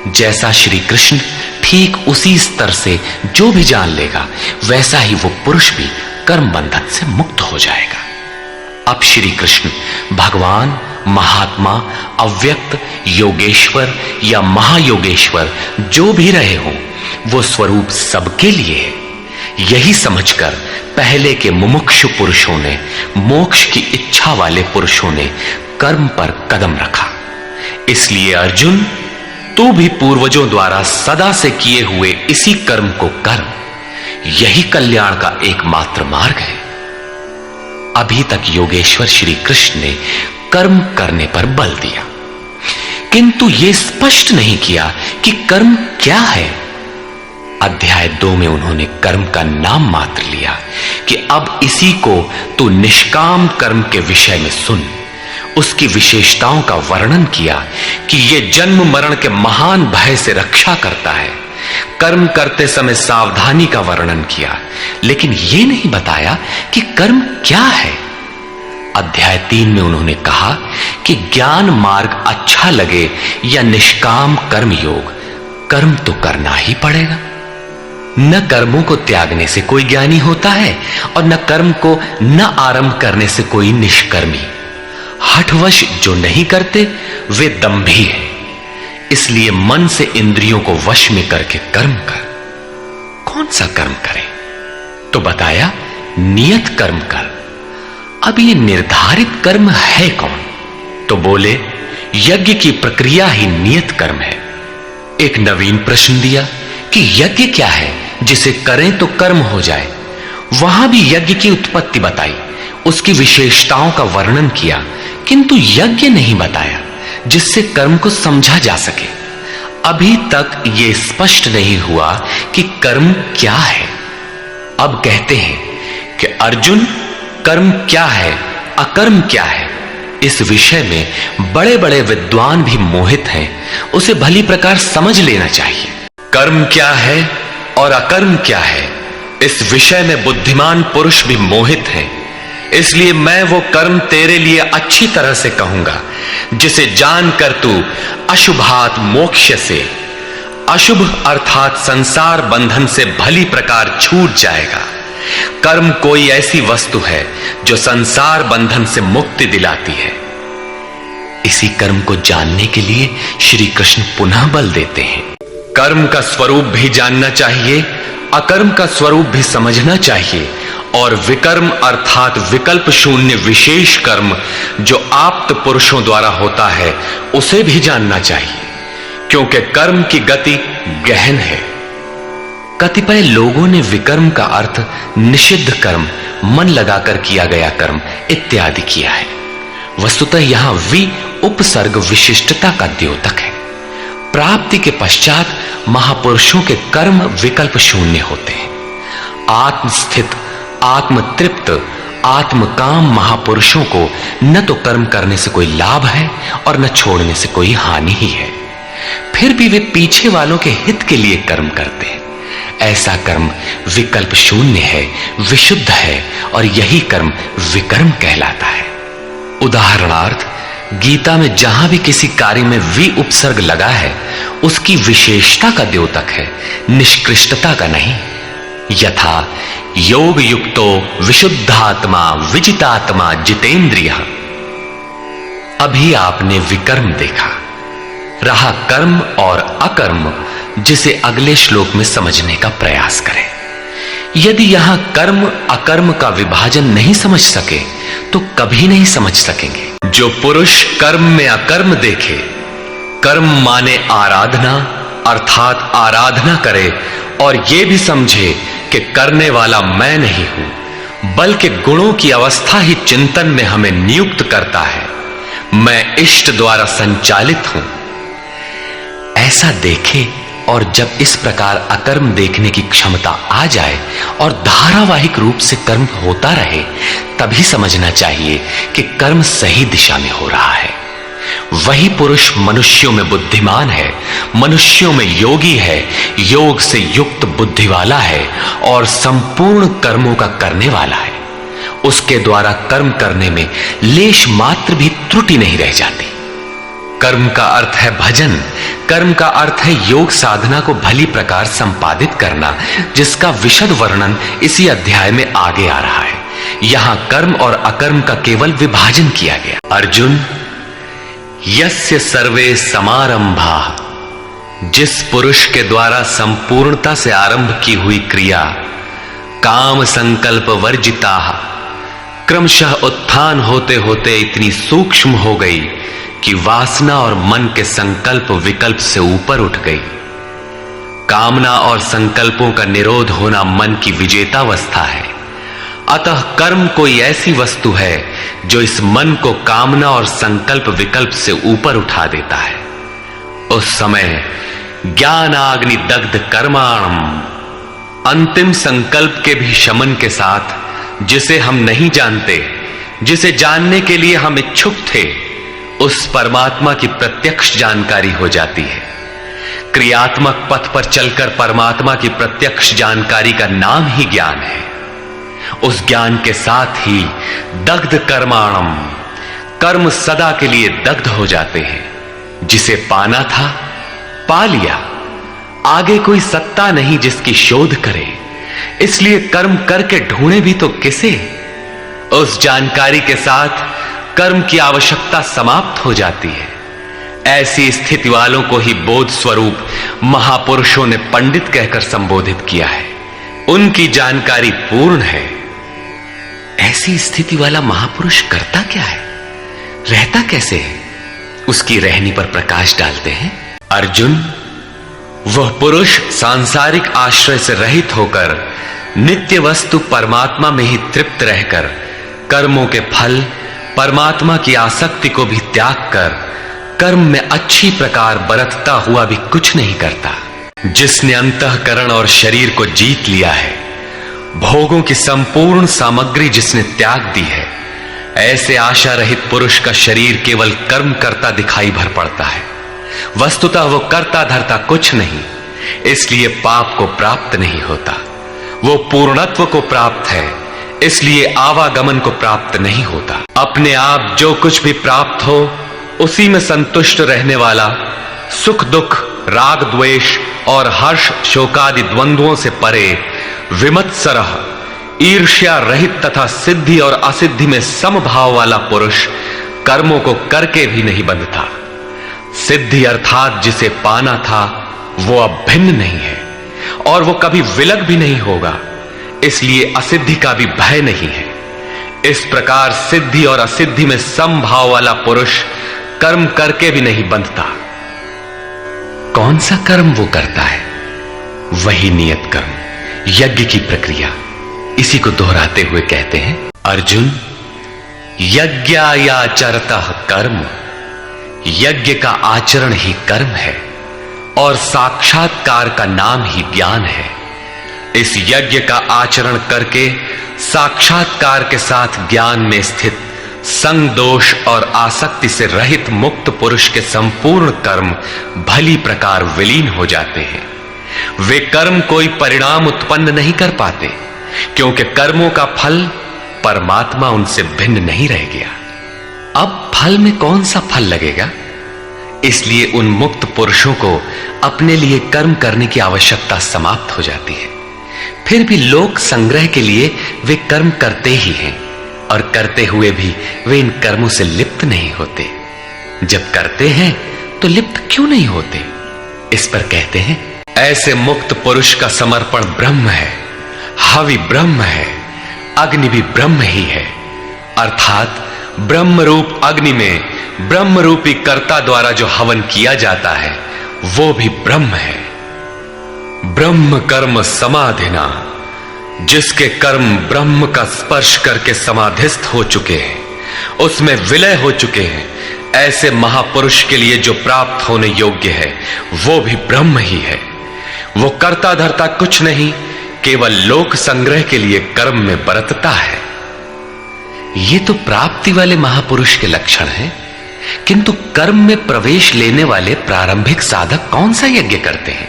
जैसा श्री कृष्ण, ठीक उसी स्तर से जो भी जान लेगा, वैसा ही वो पुरुष भी कर्म बंधन से मुक्त हो जाएगा। अब श्री कृष्ण भगवान, महात्मा, अव्यक्त, योगेश्वर या महायोगेश्वर जो भी रहे हों, वो स्वरूप सबके लिए है। यही समझकर पहले के मुमुक्षु पुरुषों ने, मोक्ष की इच्छा वाले पुरुषों ने कर्म पर कदम रखा। इसलिए अर्जुन, तू भी पूर्वजों द्वारा सदा से किए हुए इसी कर्म को कर। यही कल्याण का एकमात्र मार्ग है। अभी तक योगेश्वर श्री कृष्ण ने कर्म करने पर बल दिया, किंतु यह स्पष्ट नहीं किया कि कर्म क्या है। अध्याय 2 में उन्होंने कर्म का नाम मात्र लिया कि अब इसी को तू निष्काम कर्म के विषय में सुन। उसकी विशेषताओं का वर्णन किया कि यह जन्म मरण के महान भय से रक्षा करता है। कर्म करते समय सावधानी का वर्णन किया, लेकिन यह नहीं बताया कि कर्म क्या है। अध्याय 3 में उन्होंने कहा कि ज्ञान मार्ग अच्छा लगे या निष्काम कर्म योग, कर्म तो करना ही पड़ेगा। न कर्मों को त्यागने से कोई ज्ञानी होता है, और न कर्म को न आरंभ करने से कोई निष्कर्मी। हठवश जो नहीं करते वे दंभी हैं। इसलिए मन से इंद्रियों को वश में करके कर्म कर। कौन सा कर्म करें? तो बताया, नियत कर्म कर। अब ये निर्धारित कर्म है कौन? तो बोले, यज्ञ की प्रक्रिया ही नियत कर्म है। एक नवीन प्रश्न दिया कि यज्ञ क्या है जिसे करें तो कर्म हो जाए। वहां भी यज्ञ की उत्पत्ति बताई, उसकी विशेषताओं का वर्णन किया, किंतु यज्ञ नहीं बताया जिससे कर्म को समझा जा सके। अभी तक यह स्पष्ट नहीं हुआ कि कर्म क्या है। अब कहते हैं कि अर्जुन, कर्म क्या है, अकर्म क्या है, इस विषय में बड़े बड़े विद्वान भी मोहित हैं। उसे भली प्रकार समझ लेना चाहिए। कर्म क्या है और अकर्म क्या है, इस विषय में बुद्धिमान पुरुष भी मोहित हैं। इसलिए मैं वो कर्म तेरे लिए अच्छी तरह से कहूंगा जिसे जानकर तू अशुभात मोक्ष से, अशुभ अर्थात संसार बंधन से भली प्रकार छूट जाएगा। कर्म कोई ऐसी वस्तु है जो संसार बंधन से मुक्ति दिलाती है। इसी कर्म को जानने के लिए श्री कृष्ण पुनः बल देते हैं। कर्म का स्वरूप भी जानना चाहिए, अकर्म का स्वरूप भी समझना चाहिए, और विकर्म अर्थात विकल्प शून्य विशेष कर्म जो आप्त पुरुषों द्वारा होता है उसे भी जानना चाहिए, क्योंकि कर्म की गति गहन है। कतिपय लोगों ने विकर्म का अर्थ निषिद्ध कर्म, मन लगाकर किया गया कर्म इत्यादि किया है। वस्तुतः यहां वि उपसर्ग विशिष्टता का द्योतक है। प्राप्ति के पश्चात महापुरुषों के कर्म विकल्प शून्य होते हैं। आत्मस्थित, आत्मतृप्त, आत्मकाम महापुरुषों को न तो कर्म करने से कोई लाभ है और न छोड़ने से कोई हानि ही है। फिर भी वे पीछे वालों के हित के लिए कर्म करते हैं। ऐसा कर्म विकल्प शून्य है, विशुद्ध है, और यही कर्म विकर्म कहलाता है। उदाहरणार्थ, गीता में जहां भी किसी कार्य में वि उपसर्ग लगा है, उसकी विशेषता का द्योतक है, निष्कृष्टता का नहीं। यथा योग युक्तो विशुद्धात्मा विजितात्मा जितेंद्रिय। अभी आपने विकर्म देखा, रहा कर्म और अकर्म, जिसे अगले श्लोक में समझने का प्रयास करें। यदि यहां कर्म अकर्म का विभाजन नहीं समझ सके तो कभी नहीं समझ सकेंगे। जो पुरुष कर्म में अकर्म देखे, कर्म माने आराधना, अर्थात आराधना करे, और यह भी समझे कि करने वाला मैं नहीं हूं, बल्कि गुणों की अवस्था ही चिंतन में हमें नियुक्त करता है, मैं इष्ट द्वारा संचालित हूं, ऐसा देखे, और जब इस प्रकार अकर्म देखने की क्षमता आ जाए और धारावाहिक रूप से कर्म होता रहे, तभी समझना चाहिए कि कर्म सही दिशा में हो रहा है। वही पुरुष मनुष्यों में बुद्धिमान है, मनुष्यों में योगी है, योग से युक्त बुद्धि वाला है और संपूर्ण कर्मों का करने वाला है। उसके द्वारा कर्म करने में लेश मात्र भी त्रुटि नहीं रह जाती। कर्म का अर्थ है भजन, कर्म का अर्थ है योग साधना को भली प्रकार संपादित करना, जिसका विशद वर्णन इसी अध्याय में आगे आ रहा है। यहां कर्म और अकर्म का केवल विभाजन किया गया। अर्जुन, यस्य सर्वे समारंभा, जिस पुरुष के द्वारा संपूर्णता से आरंभ की हुई क्रिया काम संकल्प वर्जिता क्रमशः उत्थान होते होते इतनी सूक्ष्म हो गई कि वासना और मन के संकल्प विकल्प से ऊपर उठ गई। कामना और संकल्पों का निरोध होना मन की विजेतावस्था है। अतः कर्म कोई ऐसी वस्तु है जो इस मन को कामना और संकल्प विकल्प से ऊपर उठा देता है। उस समय ज्ञानाग्नि दग्ध कर्माणम, अंतिम संकल्प के भी शमन के साथ, जिसे हम नहीं जानते, जिसे जानने के लिए हम इच्छुक थे, उस परमात्मा की प्रत्यक्ष जानकारी हो जाती है। क्रियात्मक पथ पर चलकर परमात्मा की प्रत्यक्ष जानकारी का नाम ही ज्ञान है। उस ज्ञान के साथ ही दग्ध कर्माणम, कर्म सदा के लिए दग्ध हो जाते हैं। जिसे पाना था पा लिया, आगे कोई सत्ता नहीं जिसकी शोध करे, इसलिए कर्म करके ढूंढे भी तो किसे। उस जानकारी के साथ कर्म की आवश्यकता समाप्त हो जाती है। ऐसी स्थिति वालों को ही बोध स्वरूप महापुरुषों ने पंडित कहकर संबोधित किया है। उनकी जानकारी पूर्ण है। ऐसी स्थिति वाला महापुरुष करता क्या है, रहता कैसे है, उसकी रहनी पर प्रकाश डालते हैं। अर्जुन, वह पुरुष सांसारिक आश्रय से रहित होकर नित्य वस्तु परमात्मा में ही तृप्त रहकर कर्मों के फल परमात्मा की आसक्ति को भी त्याग कर कर्म में अच्छी प्रकार बरतता हुआ भी कुछ नहीं करता। जिसने अंतःकरण और शरीर को जीत लिया है, भोगों की संपूर्ण सामग्री जिसने त्याग दी है, ऐसे आशा रहित पुरुष का शरीर केवल कर्म करता दिखाई भर पड़ता है। वस्तुतः वो करता धरता कुछ नहीं, इसलिए पाप को प्राप्त नहीं होता। वो पूर्णत्व को प्राप्त है, इसलिए आवागमन को प्राप्त नहीं होता। अपने आप जो कुछ भी प्राप्त हो उसी में संतुष्ट रहने वाला, सुख दुख राग द्वेष और हर्ष शोकादि द्वंद्वों से परे, विमत्सरः, ईर्ष्या रहित तथा सिद्धि और असिद्धि में समभाव वाला पुरुष कर्मों को करके भी नहीं बंधता। सिद्धि अर्थात जिसे पाना था वो अब भिन्न नहीं है और वो कभी विलग भी नहीं होगा, इसलिए असिद्धि का भी भय नहीं है। इस प्रकार सिद्धि और असिद्धि में समभाव वाला पुरुष कर्म करके भी नहीं बंधता। कौन सा कर्म वो करता है? वही नियत कर्म, यज्ञ की प्रक्रिया। इसी को दोहराते हुए कहते हैं, अर्जुन, यज्ञायाचरतः कर्म, यज्ञ का आचरण ही कर्म है और साक्षात्कार का नाम ही ज्ञान है। इस यज्ञ का आचरण करके साक्षात्कार के साथ ज्ञान में स्थित संग दोष और आसक्ति से रहित मुक्त पुरुष के संपूर्ण कर्म भली प्रकार विलीन हो जाते हैं। वे कर्म कोई परिणाम उत्पन्न नहीं कर पाते, क्योंकि कर्मों का फल परमात्मा उनसे भिन्न नहीं रह गया। अब फल में कौन सा फल लगेगा? इसलिए उन मुक्त पुरुषों को अपने लिए कर्म करने की आवश्यकता समाप्त हो जाती है। फिर भी लोक संग्रह के लिए वे कर्म करते ही हैं, और करते हुए भी वे इन कर्मों से लिप्त नहीं होते। जब करते हैं तो लिप्त क्यों नहीं होते? इस पर कहते हैं, ऐसे मुक्त पुरुष का समर्पण ब्रह्म है, हवि ब्रह्म है, अग्नि भी ब्रह्म ही है। अर्थात ब्रह्म रूप अग्नि में ब्रह्म रूपी कर्ता द्वारा जो हवन किया जाता है वो भी ब्रह्म है। ब्रह्म कर्म समाधिना, जिसके कर्म ब्रह्म का स्पर्श करके समाधिस्थ हो चुके हैं, उसमें विलय हो चुके हैं, ऐसे महापुरुष के लिए जो प्राप्त होने योग्य है वो भी ब्रह्म ही है। वो कर्ता धर्ता कुछ नहीं, केवल लोक संग्रह के लिए कर्म में बरतता है। ये तो प्राप्ति वाले महापुरुष के लक्षण हैं, किंतु कर्म में प्रवेश लेने वाले प्रारंभिक साधक कौन सा यज्ञ करते हैं?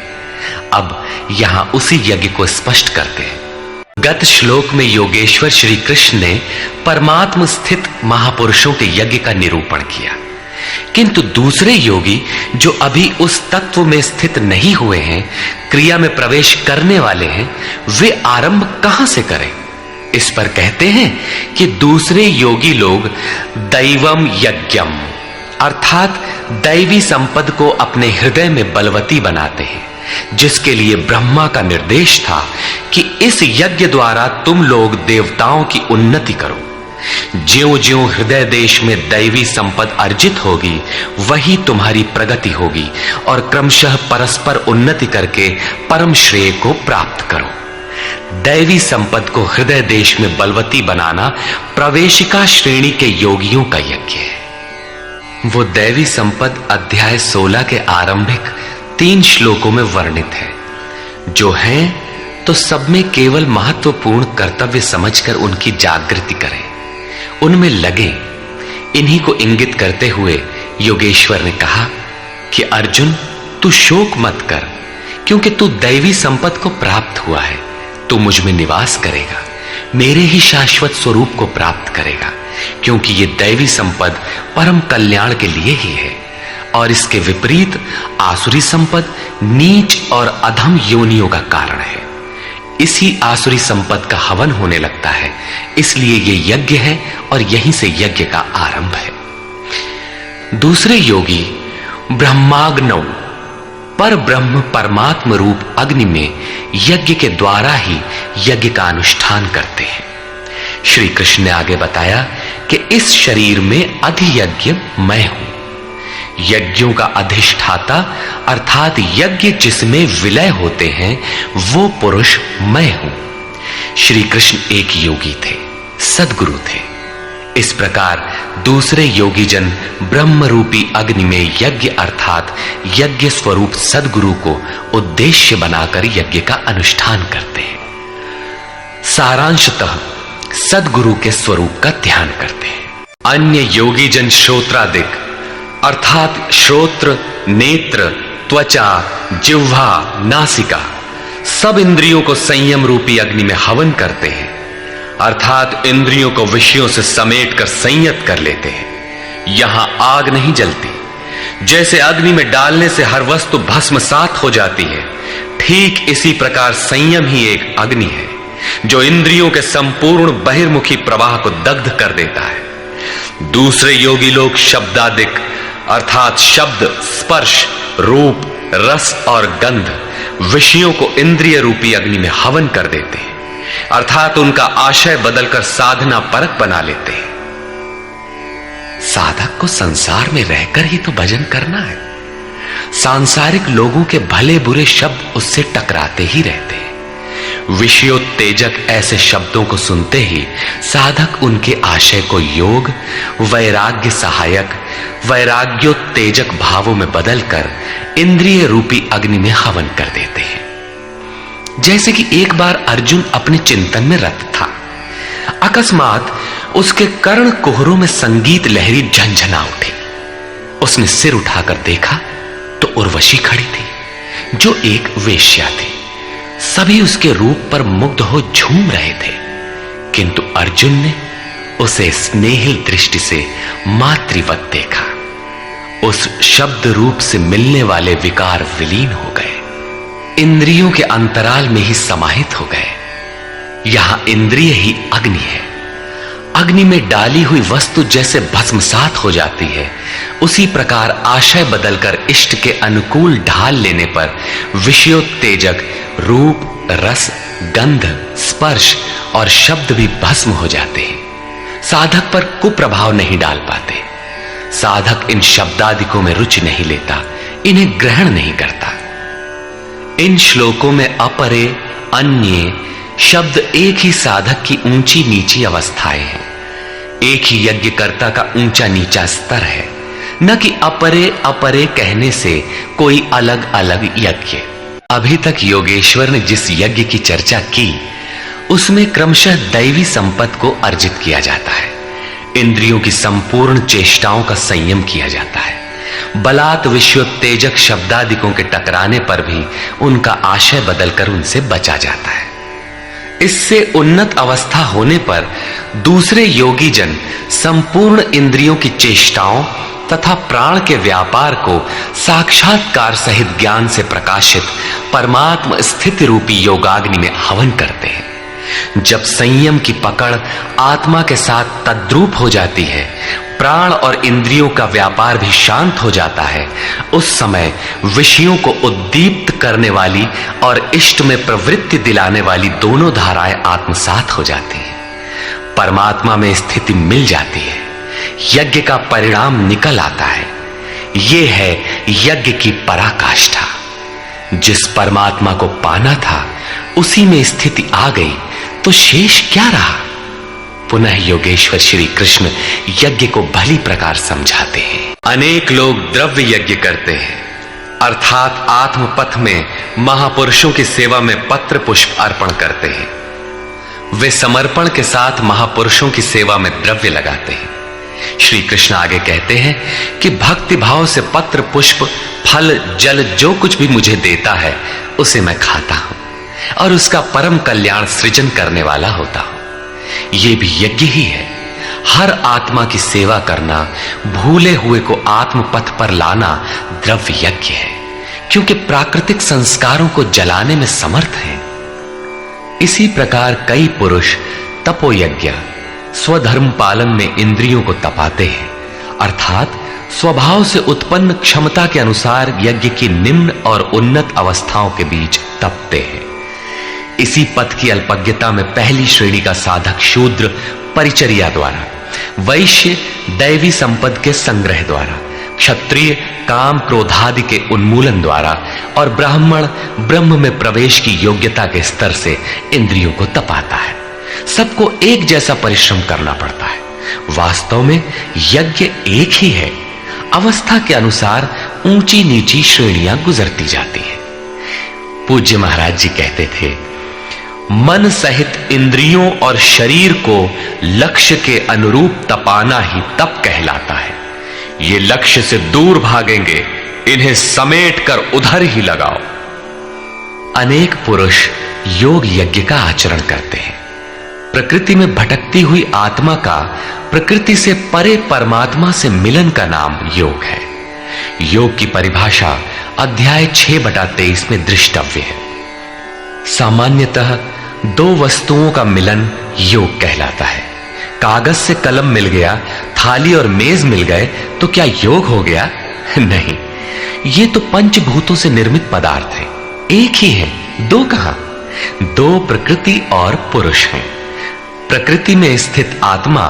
अब यहां उसी यज्ञ को स्पष्ट करते हैं। गत श्लोक में योगेश्वर श्री कृष्ण ने परमात्म स्थित महापुरुषों के यज्ञ का निरूपण किया, किंतु दूसरे योगी जो अभी उस तत्व में स्थित नहीं हुए हैं, क्रिया में प्रवेश करने वाले हैं, वे आरंभ कहां से करें? इस पर कहते हैं कि दूसरे योगी लोग दैवम यज्ञम, अर्थात दैवी संपद को अपने हृदय में बलवती बनाते हैं, जिसके लिए ब्रह्मा का निर्देश था कि इस यज्ञ द्वारा तुम लोग देवताओं की उन्नति करो। ज्यों ज्यों हृदय देश में दैवी संपद अर्जित होगी, वही तुम्हारी प्रगति होगी, और क्रमशः परस्पर उन्नति करके परम श्रेय को प्राप्त करो। दैवी संपद को हृदय देश में बलवती बनाना प्रवेशिका श्रेणी के योगियों का यज्ञ है। वो दैवी संपद अध्याय 16 के आरंभिक 3 श्लोकों में वर्णित है, जो हैं तो सब में केवल महत्वपूर्ण कर्तव्य समझकर उनकी जागृति करें, उनमें लगे। इन्हीं को इंगित करते हुए योगेश्वर ने कहा कि अर्जुन, तू शोक मत कर, क्योंकि तू दैवी संपद को प्राप्त हुआ है। तू मुझ में निवास करेगा, मेरे ही शाश्वत स्वरूप को प्राप्त करेगा, क्योंकि ये दैवी संपद परम कल्याण के लिए ही है। और इसके विपरीत आसुरी संपद नीच और अधम योनियों का कारण है। इसी आसुरी संपद का हवन होने लगता है, इसलिए यह यज्ञ है और यहीं से यज्ञ का आरंभ है। दूसरे योगी ब्रह्माग्नौ, पर ब्रह्म परमात्म रूप अग्नि में यज्ञ के द्वारा ही यज्ञ का अनुष्ठान करते हैं। श्री कृष्ण ने आगे बताया कि इस शरीर में अधियज्ञ मैं हूं। यज्ञों का अधिष्ठाता अर्थात यज्ञ जिसमें विलय होते हैं वो पुरुष मैं हूं। श्री कृष्ण एक योगी थे, सद्गुरु थे। इस प्रकार दूसरे योगी जन ब्रह्म रूपी अग्नि में यज्ञ अर्थात यज्ञ स्वरूप सद्गुरु को उद्देश्य बनाकर यज्ञ का अनुष्ठान करते हैं। सारांशतः सद्गुरु के स्वरूप का ध्यान करते हैं। अन्य योगी जन श्रोत्रादिक अर्थात श्रोत्र, नेत्र, त्वचा, जिह्वा, नासिका सब इंद्रियों को संयम रूपी अग्नि में हवन करते हैं, अर्थात इंद्रियों को विषयों से समेटकर संयत कर लेते हैं। यहां आग नहीं जलती। जैसे अग्नि में डालने से हर वस्तु भस्मसात हो जाती है, ठीक इसी प्रकार संयम ही एक अग्नि है जो इंद्रियों के संपूर्ण बहिर्मुखी प्रवाह को दग्ध कर देता है। दूसरे योगी लोग शब्दादिक अर्थात शब्द, स्पर्श, रूप, रस और गंध विषयों को इंद्रिय रूपी अग्नि में हवन कर देते हैं, अर्थात उनका आशय बदलकर साधना परक बना लेते हैं। साधक को संसार में रहकर ही तो भजन करना है। सांसारिक लोगों के भले बुरे शब्द उससे टकराते ही रहते हैं। विषयोत्तेजक ऐसे शब्दों को सुनते ही साधक उनके आशय को योग, वैराग्य सहायक, वैराग्योत्तेजक भावों में बदलकर इंद्रिय रूपी अग्नि में हवन कर देते हैं। जैसे कि एक बार अर्जुन अपने चिंतन में रत था, अकस्मात उसके कर्ण कुहरों में संगीत लहरी झंझना उठी। उसने सिर उठाकर देखा तो उर्वशी खड़ी थी। जो एक वेश्या थी। सभी उसके रूप पर मुग्ध हो झूम रहे थे, किंतु अर्जुन ने उसे स्नेहिल दृष्टि से मातृवत देखा। उस शब्द रूप से मिलने वाले विकार विलीन हो गए, इंद्रियों के अंतराल में ही समाहित हो गए। यहां इंद्रिय ही अग्नि है। अग्नि में डाली हुई वस्तु जैसे भस्मसात हो जाती है, उसी प्रकार आशय बदलकर इष्ट के अनुकूल ढाल लेने पर विषयोत्तेजक रूप, रस, गंध, स्पर्श और शब्द भी भस्म हो जाते हैं। साधक पर कुप्रभाव नहीं डाल पाते। साधक इन शब्दादिकों में रुचि नहीं लेता, इन्हें ग्रहण नहीं करता। इन श्लोकों में अपरे, अन्य शब्द एक ही साधक की ऊंची नीची अवस्थाएं हैं। एक ही यज्ञकर्ता का ऊंचा नीचा स्तर है, न कि अपरे अपरे कहने से कोई अलग अलग यज्ञ। अभी तक योगेश्वर ने जिस यज्ञ की चर्चा की, उसमें क्रमशः दैवी संपत्ति को अर्जित किया जाता है। इंद्रियों की संपूर्ण चेष्टाओं का संयम किया जाता है। बलात् विषयोत्तेजक शब्दादिकों के टकराने पर भी उनका आशय बदलकर उनसे बचा जाता है। इससे उन्नत अवस्था होने पर दूसरे योगी जन संपूर्ण इंद्रियों की चेष्टाओं तथा प्राण के व्यापार को साक्षात्कार सहित ज्ञान से प्रकाशित परमात्म स्थिति रूपी योगाग्नि में हवन करते हैं। जब संयम की पकड़ आत्मा के साथ तद्रूप हो जाती है, प्राण और इंद्रियों का व्यापार भी शांत हो जाता है, उस समय विषयों को उद्दीप्त करने वाली और इष्ट में प्रवृत्ति दिलाने वाली दोनों धाराएं आत्मसात हो जाती हैं। परमात्मा में स्थिति मिल जाती है, यज्ञ का परिणाम निकल आता है। यह है यज्ञ की पराकाष्ठा। जिस परमात्मा को पाना था उसी में स्थिति आ गई, तो शेष क्या रहा? पुनः योगेश्वर श्री कृष्ण यज्ञ को भली प्रकार समझाते हैं। अनेक लोग द्रव्य यज्ञ करते हैं, अर्थात आत्मपथ में महापुरुषों की सेवा में पत्र पुष्प अर्पण करते हैं। वे समर्पण के साथ महापुरुषों की सेवा में द्रव्य लगाते हैं। श्री कृष्ण आगे कहते हैं कि भक्ति भाव से पत्र पुष्प फल जल जो कुछ भी मुझे देता है उसे मैं खाता हूं और उसका परम कल्याण सृजन करने वाला होता हूं। यह भी यज्ञ ही है। हर आत्मा की सेवा करना, भूले हुए को आत्म पथ पर लाना द्रव्य यज्ञ है, क्योंकि प्राकृतिक संस्कारों को जलाने में समर्थ हैं। इसी प्रकार कई पुरुष तपोयज्ञ, स्वधर्म पालन में इंद्रियों को तपाते हैं, अर्थात स्वभाव से उत्पन्न क्षमता के अनुसार यज्ञ की निम्न और उन्नत अवस्थाओं के बीच तपते हैं। इसी पथ की अल्पज्ञता में पहली श्रेणी का साधक शूद्र परिचर्या द्वारा, वैश्य दैवी संपद के संग्रह द्वारा, क्षत्रिय काम क्रोधादि के उन्मूलन द्वारा और ब्राह्मण ब्रह्म में प्रवेश की योग्यता के स्तर से इंद्रियों को तपाता है। सबको एक जैसा परिश्रम करना पड़ता है। वास्तव में यज्ञ एक ही है, अवस्था के अनुसार ऊंची नीची श्रेणियां गुजरती जाती है। पूज्य महाराज जी कहते थे, मन सहित इंद्रियों और शरीर को लक्ष्य के अनुरूप तपाना ही तप कहलाता है। ये लक्ष्य से दूर भागेंगे, इन्हें समेट कर उधर ही लगाओ। अनेक पुरुष योग यज्ञ का आचरण करते हैं। प्रकृति में भटकती हुई आत्मा का प्रकृति से परे परमात्मा से मिलन का नाम योग है। योग की परिभाषा अध्याय 6/23 में दृष्टव्य है। सामान्यतः दो वस्तुओं का मिलन योग कहलाता है। कागज से कलम मिल गया, थाली और मेज मिल गए तो क्या योग हो गया? नहीं, ये तो पंचभूतों से निर्मित पदार्थ है, एक ही है, दो कहां? दो प्रकृति और पुरुष हैं। प्रकृति में स्थित आत्मा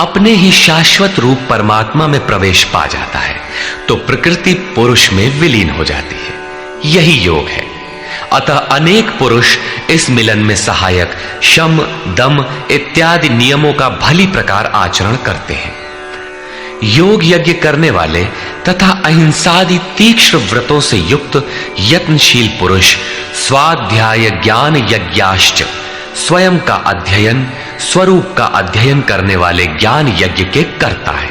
अपने ही शाश्वत रूप परमात्मा में प्रवेश पा जाता है, तो प्रकृति पुरुष में विलीन हो जाती है। यही योग है। अतः अनेक पुरुष इस मिलन में सहायक शम, दम इत्यादि नियमों का भली प्रकार आचरण करते हैं। योग यज्ञ करने वाले तथा अहिंसादि तीक्ष्ण व्रतों से युक्त यत्नशील पुरुष स्वाध्याय ज्ञान यज्ञाश्च, स्वयं का अध्ययन, स्वरूप का अध्ययन करने वाले ज्ञान यज्ञ के करता है।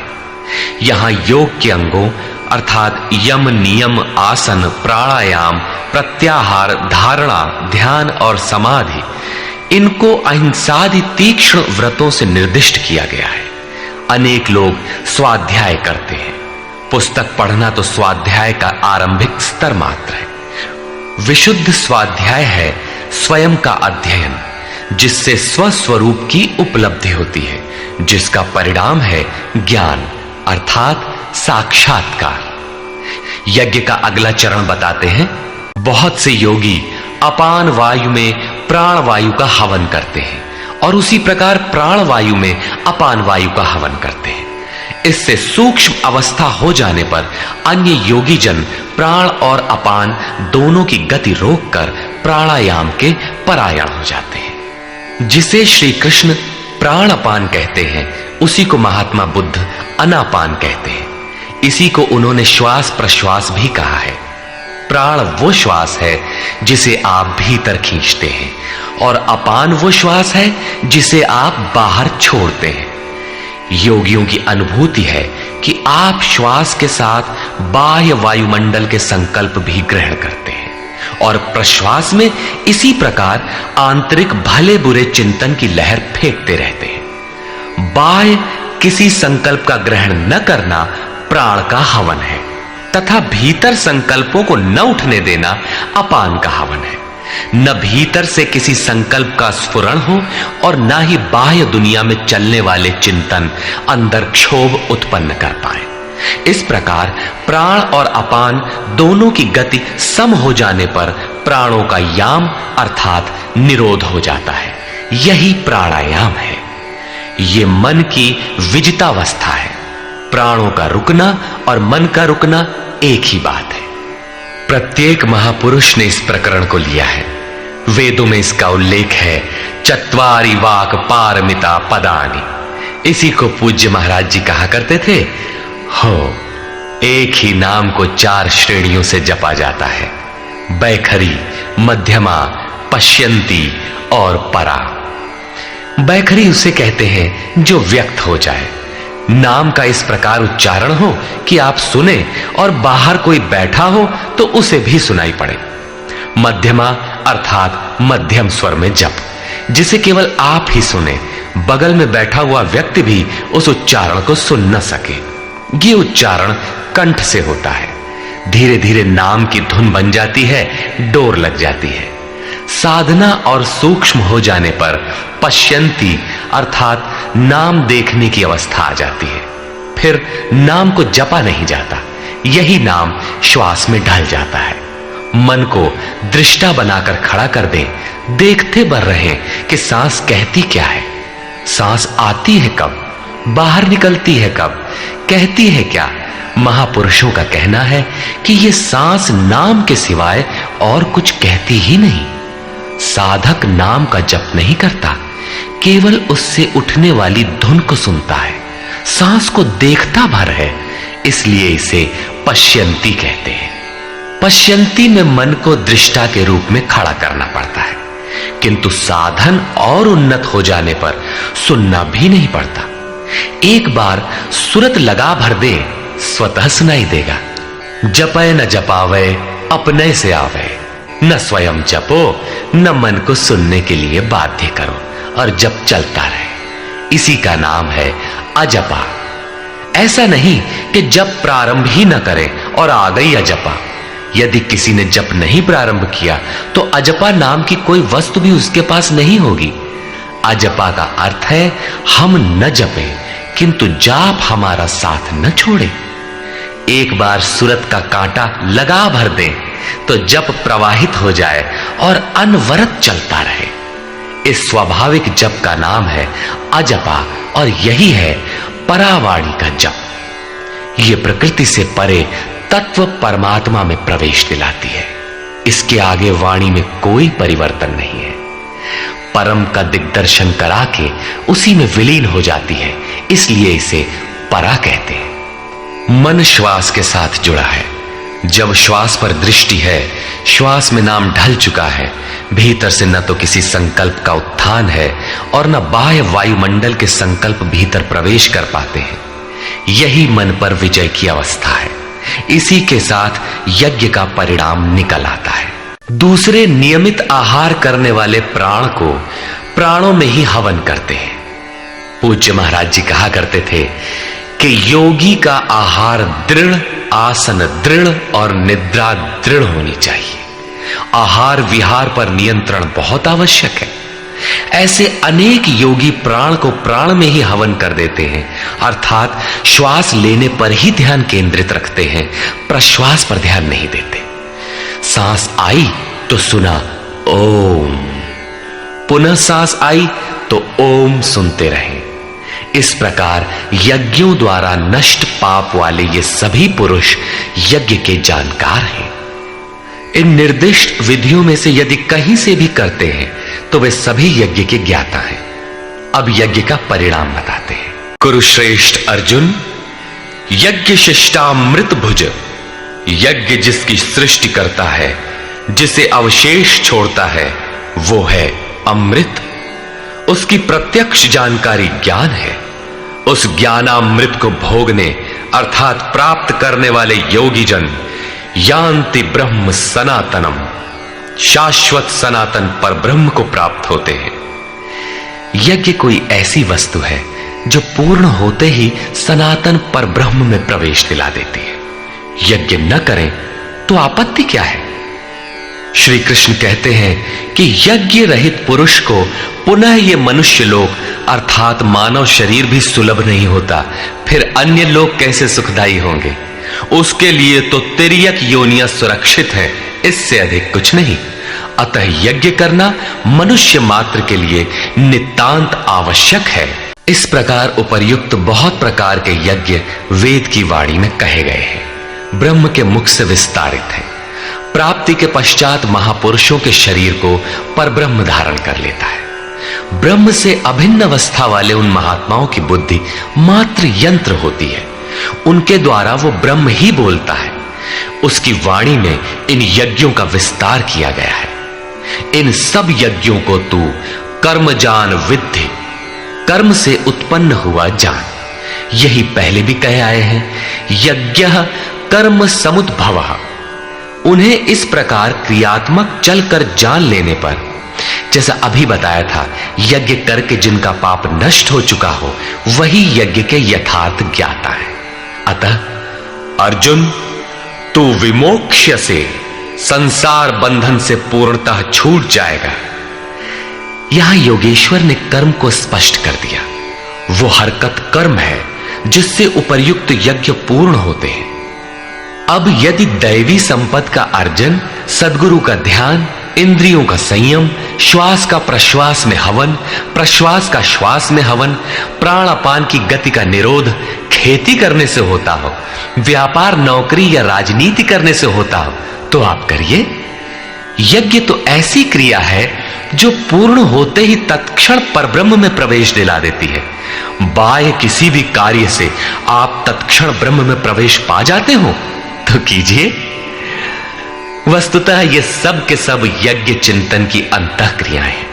यहां योग के अंगों अर्थात यम, नियम, आसन, प्राणायाम, प्रत्याहार, धारणा, ध्यान और समाधि, इनको अहिंसादि तीक्ष्ण व्रतों से निर्दिष्ट किया गया है। अनेक लोग स्वाध्याय करते हैं। पुस्तक पढ़ना तो स्वाध्याय का आरंभिक स्तर मात्र है। विशुद्ध स्वाध्याय है स्वयं का अध्ययन, जिससे स्वस्वरूप की उपलब्धि होती है, जिसका परिणाम है ज्ञान अर्थात साक्षात्कार। यज्ञ का अगला चरण बताते हैं। बहुत से योगी अपान वायु में प्राण वायु का हवन करते हैं और उसी प्रकार प्राण वायु में अपान वायु का हवन करते हैं। इससे सूक्ष्म अवस्था हो जाने पर अन्य योगी जन प्राण और अपान दोनों की गति रोककर प्राणायाम के परायण हो जाते हैं। जिसे श्री कृष्ण प्राणापान कहते हैं, उसी को महात्मा बुद्ध अनापान कहते हैं। इसी को उन्होंने श्वास प्रश्वास भी कहा है। प्राण वो श्वास है जिसे आप भीतर खींचते हैं और अपान वो श्वास है जिसे आप बाहर छोड़ते हैं। योगियों की अनुभूति है कि आप श्वास के साथ बाह्य वायुमंडल के संकल्प भी ग्रहण करते हैं और प्रश्वास में इसी प्रकार आंतरिक भले बुरे चिंतन की लहर फेंकते रहते हैं। बाह्य किसी संकल्प का ग्रहण न करना प्राण का हवन है तथा भीतर संकल्पों को न उठने देना अपान का हवन है। न भीतर से किसी संकल्प का स्फुरण हो और न ही बाह्य दुनिया में चलने वाले चिंतन अंदर क्षोभ उत्पन्न कर पाए। इस प्रकार प्राण और अपान दोनों की गति सम हो जाने पर प्राणों का याम अर्थात निरोध हो जाता है। यही प्राणायाम है। ये मन की विजितावस्था है। प्राणों का रुकना और मन का रुकना एक ही बात है। प्रत्येक महापुरुष ने इस प्रकरण को लिया है। वेदों में इसका उल्लेख है। चत्वारि वाक पारमिता पदानि। इसी को पूज्य महाराज जी कहा करते थे। हो, एक ही नाम को 4 श्रेणियों से जपा जाता है। बैखरी, मध्यमा, पश्यंती और परा। बैखरी उसे कहते हैं जो व्यक्त हो जाए। नाम का इस प्रकार उच्चारण हो कि आप सुने और बाहर कोई बैठा हो तो उसे भी सुनाई पड़े। मध्यमा अर्थात मध्यम स्वर में जप, जिसे केवल आप ही सुने, बगल में बैठा हुआ व्यक्ति भी उस उच्चारण को सुन न सके। ये उच्चारण कंठ से होता है। धीरे धीरे नाम की धुन बन जाती है, डोर लग जाती है। साधना और सूक्ष्म हो जाने पर पश्यंती अर्थात नाम देखने की अवस्था आ जाती है। फिर नाम को जपा नहीं जाता, यही नाम श्वास में ढल जाता है। मन को दृष्टा बनाकर खड़ा कर दें, देखते बर रहे कि सांस कहती क्या है, सांस आती है कब, बाहर निकलती है कब, कहती है क्या। महापुरुषों का कहना है कि यह सांस नाम के सिवाय और कुछ कहती ही नहीं। साधक नाम का जप नहीं करता, केवल उससे उठने वाली धुन को सुनता है, सांस को देखता भर है, इसलिए इसे पश्यंती कहते हैं। पश्यंती में मन को दृष्टा के रूप में खड़ा करना पड़ता है, किंतु साधन और उन्नत हो जाने पर सुनना भी नहीं पड़ता। एक बार सुरत लगा भर दे, स्वतः सुनाई देगा। जपय न जपावे अपने से आवे, न स्वयं जपो न मन को सुनने के लिए बाध्य करो, और जप चलता रहे। इसी का नाम है अजपा। ऐसा नहीं कि जप प्रारंभ ही न करे और आ गई अजपा। यदि किसी ने जप नहीं प्रारंभ किया तो अजपा नाम की कोई वस्तु भी उसके पास नहीं होगी। अजपा का अर्थ है हम न जपें किंतु जाप हमारा साथ न छोड़े। एक बार सुरत का कांटा लगा भर दे तो जप प्रवाहित हो जाए और अनवरत चलता रहे। इस स्वाभाविक जप का नाम है अजपा, और यही है परावाणी का जप। यह प्रकृति से परे तत्व परमात्मा में प्रवेश दिलाती है। इसके आगे वाणी में कोई परिवर्तन नहीं है। परम का दिग्दर्शन करा के उसी में विलीन हो जाती है, इसलिए इसे परा कहते हैं। मन श्वास के साथ जुड़ा है। जब श्वास पर दृष्टि है, श्वास में नाम ढल चुका है, भीतर से न तो किसी संकल्प का उत्थान है और न बाह्य वायुमंडल के संकल्प भीतर प्रवेश कर पाते हैं। यही मन पर विजय की अवस्था है। इसी के साथ यज्ञ का परिणाम निकल आता है। दूसरे नियमित आहार करने वाले प्राण को प्राणों में ही हवन करते हैं। पूज्य महाराज जी कहा करते थे कि योगी का आहार दृढ़, आसन दृढ़ और निद्रा दृढ़ होनी चाहिए। आहार विहार पर नियंत्रण बहुत आवश्यक है। ऐसे अनेक योगी प्राण को प्राण में ही हवन कर देते हैं, अर्थात श्वास लेने पर ही ध्यान केंद्रित रखते हैं, प्रश्वास पर ध्यान नहीं देते। सांस आई तो सुना ओम, पुनः सांस आई तो ओम सुनते रहें। इस प्रकार यज्ञों द्वारा नष्ट पाप वाले ये सभी पुरुष यज्ञ के जानकार हैं। इन निर्दिष्ट विधियों में से यदि कहीं से भी करते हैं तो वे सभी यज्ञ के ज्ञाता हैं। अब यज्ञ का परिणाम बताते हैं। कुरुश्रेष्ठ अर्जुन, यज्ञ शिष्टामृत भुज, यज्ञ जिसकी सृष्टि करता है, जिसे अवशेष छोड़ता है, वो है अमृत। उसकी प्रत्यक्ष जानकारी ज्ञान है। उस ज्ञानामृत को भोगने अर्थात प्राप्त करने वाले योगी जन यान्ति ब्रह्म सनातनम, शाश्वत सनातन पर ब्रह्म को प्राप्त होते हैं। यज्ञ कोई ऐसी वस्तु है जो पूर्ण होते ही सनातन पर ब्रह्म में प्रवेश दिला देती है। यज्ञ न करें तो आपत्ति क्या है? श्री कृष्ण कहते हैं कि यज्ञ रहित पुरुष को पुनः ये मनुष्य लोक अर्थात मानव शरीर भी सुलभ नहीं होता, फिर अन्य लोग कैसे सुखदायी होंगे? उसके लिए तो तिर्यक योनियां सुरक्षित हैं, इससे अधिक कुछ नहीं। अतः यज्ञ करना मनुष्य मात्र के लिए नितांत आवश्यक है। इस प्रकार उपर्युक्त बहुत प्रकार के यज्ञ वेद की वाणी में कहे गए हैं, ब्रह्म के मुख से विस्तारित है। प्राप्ति के पश्चात महापुरुषों के शरीर को परब्रह्म धारण कर लेता है। ब्रह्म से अभिन्न अवस्था वाले उन महात्माओं की बुद्धि मात्र यंत्र होती है, उनके द्वारा वो ब्रह्म ही बोलता है। उसकी वाणी में इन यज्ञों का विस्तार किया गया है। इन सब यज्ञों को तू कर्म जान विद्धि, कर्म से उत्पन्न हुआ जान। यही पहले भी कहे आए हैं, यज्ञः कर्म समुद्भवः। उन्हें इस प्रकार क्रियात्मक चलकर जान लेने पर, जैसा अभी बताया था, यज्ञ करके जिनका पाप नष्ट हो चुका हो वही यज्ञ के यथार्थ ज्ञाता है। अतः अर्जुन, तू विमोक्ष्य से संसार बंधन से पूर्णतः छूट जाएगा। यहां योगेश्वर ने कर्म को स्पष्ट कर दिया। वो हरकत कर्म है जिससे उपर्युक्त यज्ञ पूर्ण होते हैं। अब यदि दैवी संपत्ति का अर्जन, सद्गुरु का ध्यान, इंद्रियों का संयम, श्वास का प्रश्वास में हवन, प्रश्वास का श्वास में हवन, प्राण अपान की गति का निरोध खेती करने से होता हो, व्यापार नौकरी या राजनीति करने से होता हो, तो आप करिए। यज्ञ तो ऐसी क्रिया है जो पूर्ण होते ही तत्क्षण परब्रह्म में प्रवेश दिला देती है। बाह्य किसी भी कार्य से आप तत्क्षण ब्रह्म में प्रवेश पा जाते हो तो कीजिए। वस्तुतः ये सब के सब यज्ञ चिंतन की अंतःक्रियाएं हैं,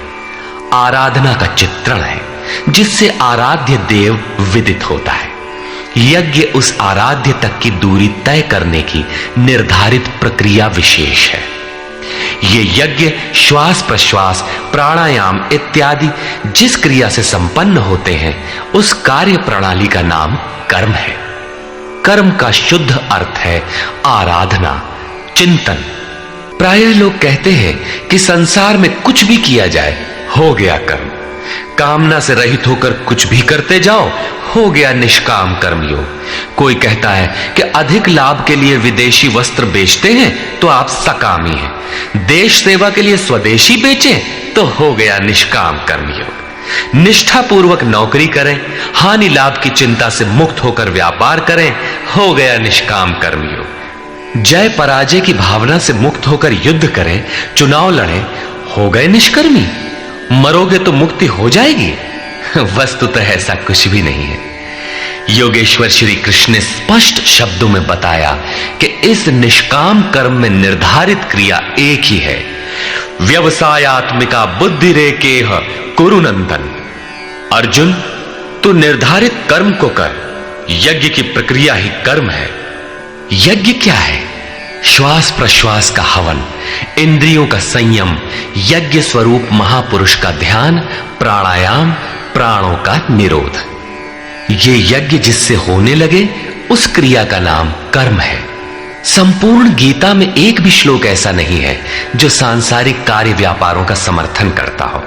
आराधना का चित्रण है जिससे आराध्य देव विदित होता है। यज्ञ उस आराध्य तक की दूरी तय करने की निर्धारित प्रक्रिया विशेष है। ये यज्ञ श्वास प्रश्वास, प्राणायाम इत्यादि जिस क्रिया से संपन्न होते हैं उस कार्य प्रणाली का नाम कर्म है। कर्म का शुद्ध अर्थ है आराधना, चिंतन। प्रायः लोग कहते हैं कि संसार में कुछ भी किया जाए हो गया कर्म, कामना से रहित होकर कुछ भी करते जाओ हो गया निष्काम कर्मयोग। कोई कहता है कि अधिक लाभ के लिए विदेशी वस्त्र बेचते हैं तो आप सकामी हैं, देश सेवा के लिए स्वदेशी बेचें तो हो गया निष्काम कर्मयोग। निष्ठापूर्वक नौकरी करें, हानि लाभ की चिंता से मुक्त होकर व्यापार करें, हो गया निष्काम कर्मयोग। जय पराजय की भावना से मुक्त होकर युद्ध करें, चुनाव लड़ें, हो गए निष्कर्मी। मरोगे तो मुक्ति हो जाएगी। वस्तुतः ऐसा कुछ भी नहीं है। योगेश्वर श्री कृष्ण ने स्पष्ट शब्दों में बताया कि इस निष्काम कर्म में निर्धारित क्रिया एक ही है, व्यवसायात्मिका बुद्धि रेकेह कुरुनंदन। अर्जुन, तू निर्धारित कर्म को कर। यज्ञ की प्रक्रिया ही कर्म है। यज्ञ क्या है? श्वास प्रश्वास का हवन, इंद्रियों का संयम, यज्ञ स्वरूप महापुरुष का ध्यान, प्राणायाम, प्राणों का निरोध। ये यज्ञ जिससे होने लगे उस क्रिया का नाम कर्म है। संपूर्ण गीता में एक भी श्लोक ऐसा नहीं है जो सांसारिक कार्य व्यापारों का समर्थन करता हो।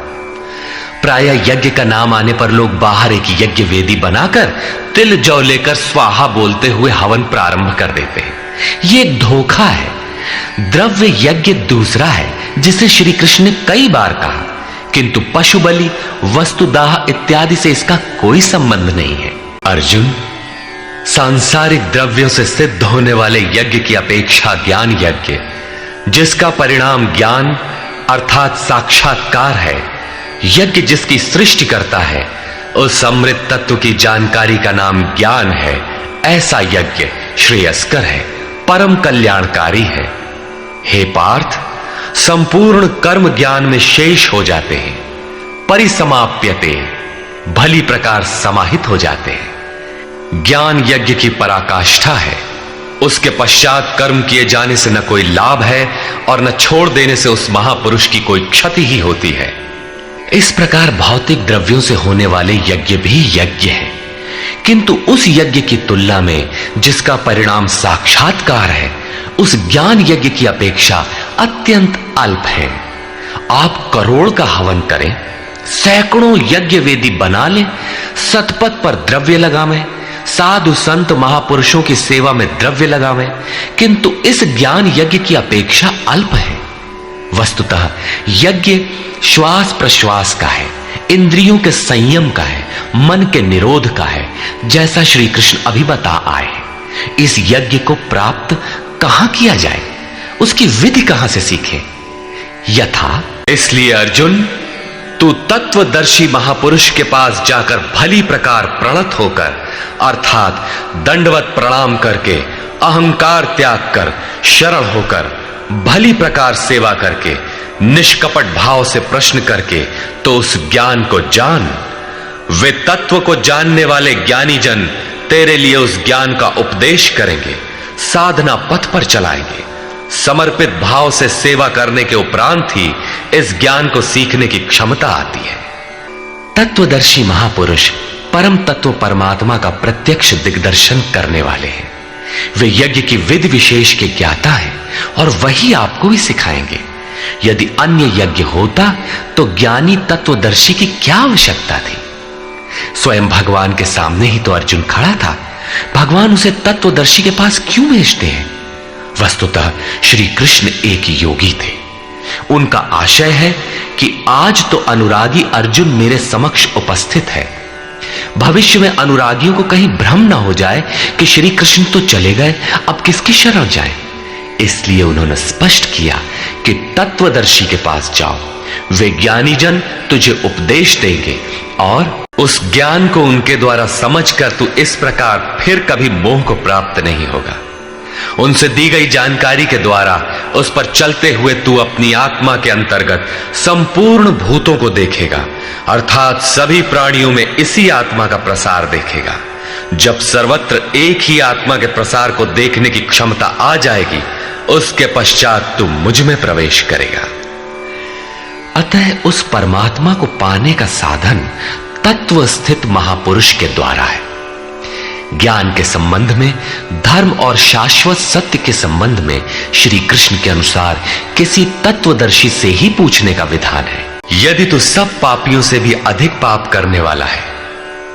प्रायः यज्ञ का नाम आने पर लोग बाहर एक यज्ञ वेदी बनाकर तिल जौ लेकर स्वाहा बोलते हुए हवन प्रारंभ कर देते हैं। ये एक धोखा है। द्रव्य यज्ञ दूसरा है जिसे श्री कृष्ण ने कई बार कहा, किंतु पशु बलि, वस्तुदाह इत्यादि से इसका कोई संबंध नहीं है। अर्जुन, सांसारिक द्रव्यों से सिद्ध होने वाले यज्ञ की अपेक्षा ज्ञान यज्ञ, जिसका परिणाम ज्ञान अर्थात साक्षात्कार है, यज्ञ जिसकी सृष्टि करता है, उस अमृत तत्व की जानकारी का नाम ज्ञान है। ऐसा यज्ञ श्रेयस्कर है, परम कल्याणकारी है। हे पार्थ, संपूर्ण कर्म ज्ञान में शेष हो जाते हैं, परिसमाप्यते, भली प्रकार समाहित हो जाते हैं। ज्ञान यज्ञ की पराकाष्ठा है। उसके पश्चात कर्म किए जाने से न कोई लाभ है और न छोड़ देने से उस महापुरुष की कोई क्षति ही होती है। इस प्रकार भौतिक द्रव्यों से होने वाले यज्ञ भी यज्ञ है, किंतु उस यज्ञ की तुलना में जिसका परिणाम साक्षात्कार है, उस ज्ञान यज्ञ की अपेक्षा अत्यंत अल्प है। आप करोड़ का हवन करें, सैकड़ों यज्ञ वेदी बना लें, सतपथ पर द्रव्य लगावें, साधु संत महापुरुषों की सेवा में द्रव्य लगावें, किंतु इस ज्ञान यज्ञ की अपेक्षा अल्प है। वस्तुतः यज्ञ श्वास प्रश्वास का है, इंद्रियों के संयम का है, मन के निरोध का है, जैसा श्री कृष्ण अभी बता आए। इस यज्ञ को प्राप्त कहां किया जाए, उसकी विधि कहां से सीखे? यथा, इसलिए अर्जुन, तू तत्वदर्शी महापुरुष के पास जाकर भली प्रकार प्रणत होकर, अर्थात दंडवत प्रणाम करके, अहंकार त्याग कर, शरण होकर, भली प्रकार सेवा करके, निष्कपट भाव से प्रश्न करके तो उस ज्ञान को जान। वे तत्व को जानने वाले ज्ञानी जन तेरे लिए उस ज्ञान का उपदेश करेंगे, साधना पथ पर चलाएंगे। समर्पित भाव से सेवा करने के उपरांत ही इस ज्ञान को सीखने की क्षमता आती है। तत्वदर्शी महापुरुष परम तत्व परमात्मा का प्रत्यक्ष दिग्दर्शन करने वाले हैं। वे यज्ञ की विधि विशेष के ज्ञाता हैं और वही आपको भी सिखाएंगे। यदि अन्य यज्ञ होता तो ज्ञानी तत्वदर्शी की क्या आवश्यकता थी? स्वयं भगवान के सामने ही तो अर्जुन खड़ा था। भगवान उसे तत्वदर्शी के पास क्यों भेजते हैं? वस्तुतः श्री कृष्ण एक योगी थे। उनका आशय है कि आज तो अनुरागी अर्जुन मेरे समक्ष उपस्थित है, भविष्य में अनुरागियों को कहीं भ्रम ना हो जाए कि श्री कृष्ण तो चले गए, अब किसकी शरण जाए। इसलिए उन्होंने स्पष्ट किया कि तत्वदर्शी के पास जाओ, वे ज्ञानी जन तुझे उपदेश देंगे और उस ज्ञान को उनके द्वारा समझकर तू इस प्रकार फिर कभी मोह को प्राप्त नहीं होगा। उनसे दी गई जानकारी के द्वारा उस पर चलते हुए तू अपनी आत्मा के अंतर्गत संपूर्ण भूतों को देखेगा, अर्थात सभी प्राणियों में इसी आत्मा का प्रसार देखेगा। जब सर्वत्र एक ही आत्मा के प्रसार को देखने की क्षमता आ जाएगी, उसके पश्चात तू मुझ में प्रवेश करेगा। अतः उस परमात्मा को पाने का साधन तत्व स्थित महापुरुष के द्वारा है। ज्ञान के संबंध में, धर्म और शाश्वत सत्य के संबंध में श्री कृष्ण के अनुसार किसी तत्वदर्शी से ही पूछने का विधान है। यदि तू सब पापियों से भी अधिक पाप करने वाला है,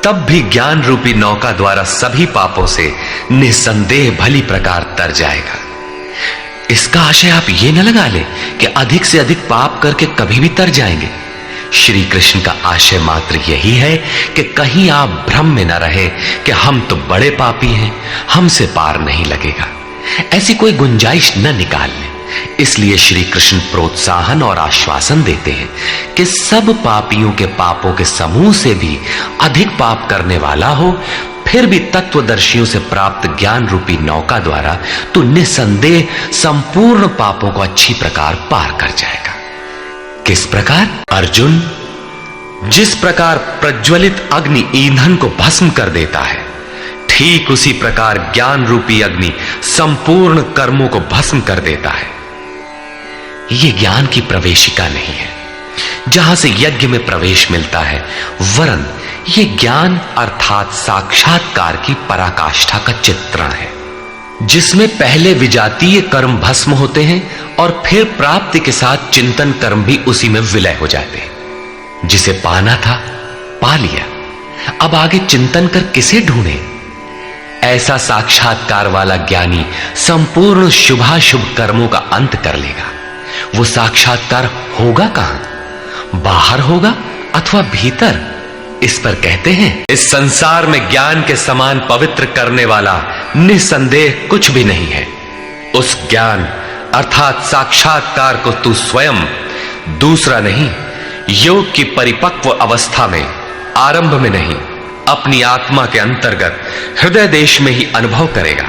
तब भी ज्ञान रूपी नौका द्वारा सभी पापों से निसंदेह भली प्रकार तर जाएगा। इसका आशय आप ये न लगा ले कि अधिक से अधिक पाप करके कभी भी तर जाएंगे। श्री कृष्ण का आशय मात्र यही है कि कहीं आप भ्रम में न रहे कि हम तो बड़े पापी हैं, हमसे पार नहीं लगेगा। ऐसी कोई गुंजाइश न निकाल लें। इसलिए श्री कृष्ण प्रोत्साहन और आश्वासन देते हैं कि सब पापियों के पापों के समूह से भी अधिक पाप करने वाला हो, फिर भी तत्वदर्शियों से प्राप्त ज्ञान रूपी नौका द्वारा तो निसंदेह संपूर्ण पापों को अच्छी प्रकार पार कर जाएगा। किस प्रकार? अर्जुन, जिस प्रकार प्रज्वलित अग्नि ईंधन को भस्म कर देता है, ठीक उसी प्रकार ज्ञान रूपी अग्नि संपूर्ण कर्मों को भस्म कर देता है। यह ज्ञान की प्रवेशिका नहीं है जहां से यज्ञ में प्रवेश मिलता है, वरन यह ज्ञान अर्थात साक्षात्कार की पराकाष्ठा का चित्रण है, जिसमें पहले विजातीय कर्म भस्म होते हैं और फिर प्राप्ति के साथ चिंतन कर्म भी उसी में विलय हो जाते हैं। जिसे पाना था पा लिया, अब आगे चिंतन कर किसे ढूंढे? ऐसा साक्षात्कार वाला ज्ञानी संपूर्ण शुभाशुभ कर्मों का अंत कर लेगा। वो साक्षात्कार होगा कहां? बाहर होगा अथवा भीतर? इस पर कहते हैं, इस संसार में ज्ञान के समान पवित्र करने वाला निसंदेह कुछ भी नहीं है। उस ज्ञान अर्थात साक्षात्कार को तू स्वयं, दूसरा नहीं, योग की परिपक्व अवस्था में, आरंभ में नहीं, अपनी आत्मा के अंतर्गत हृदय देश में ही अनुभव करेगा,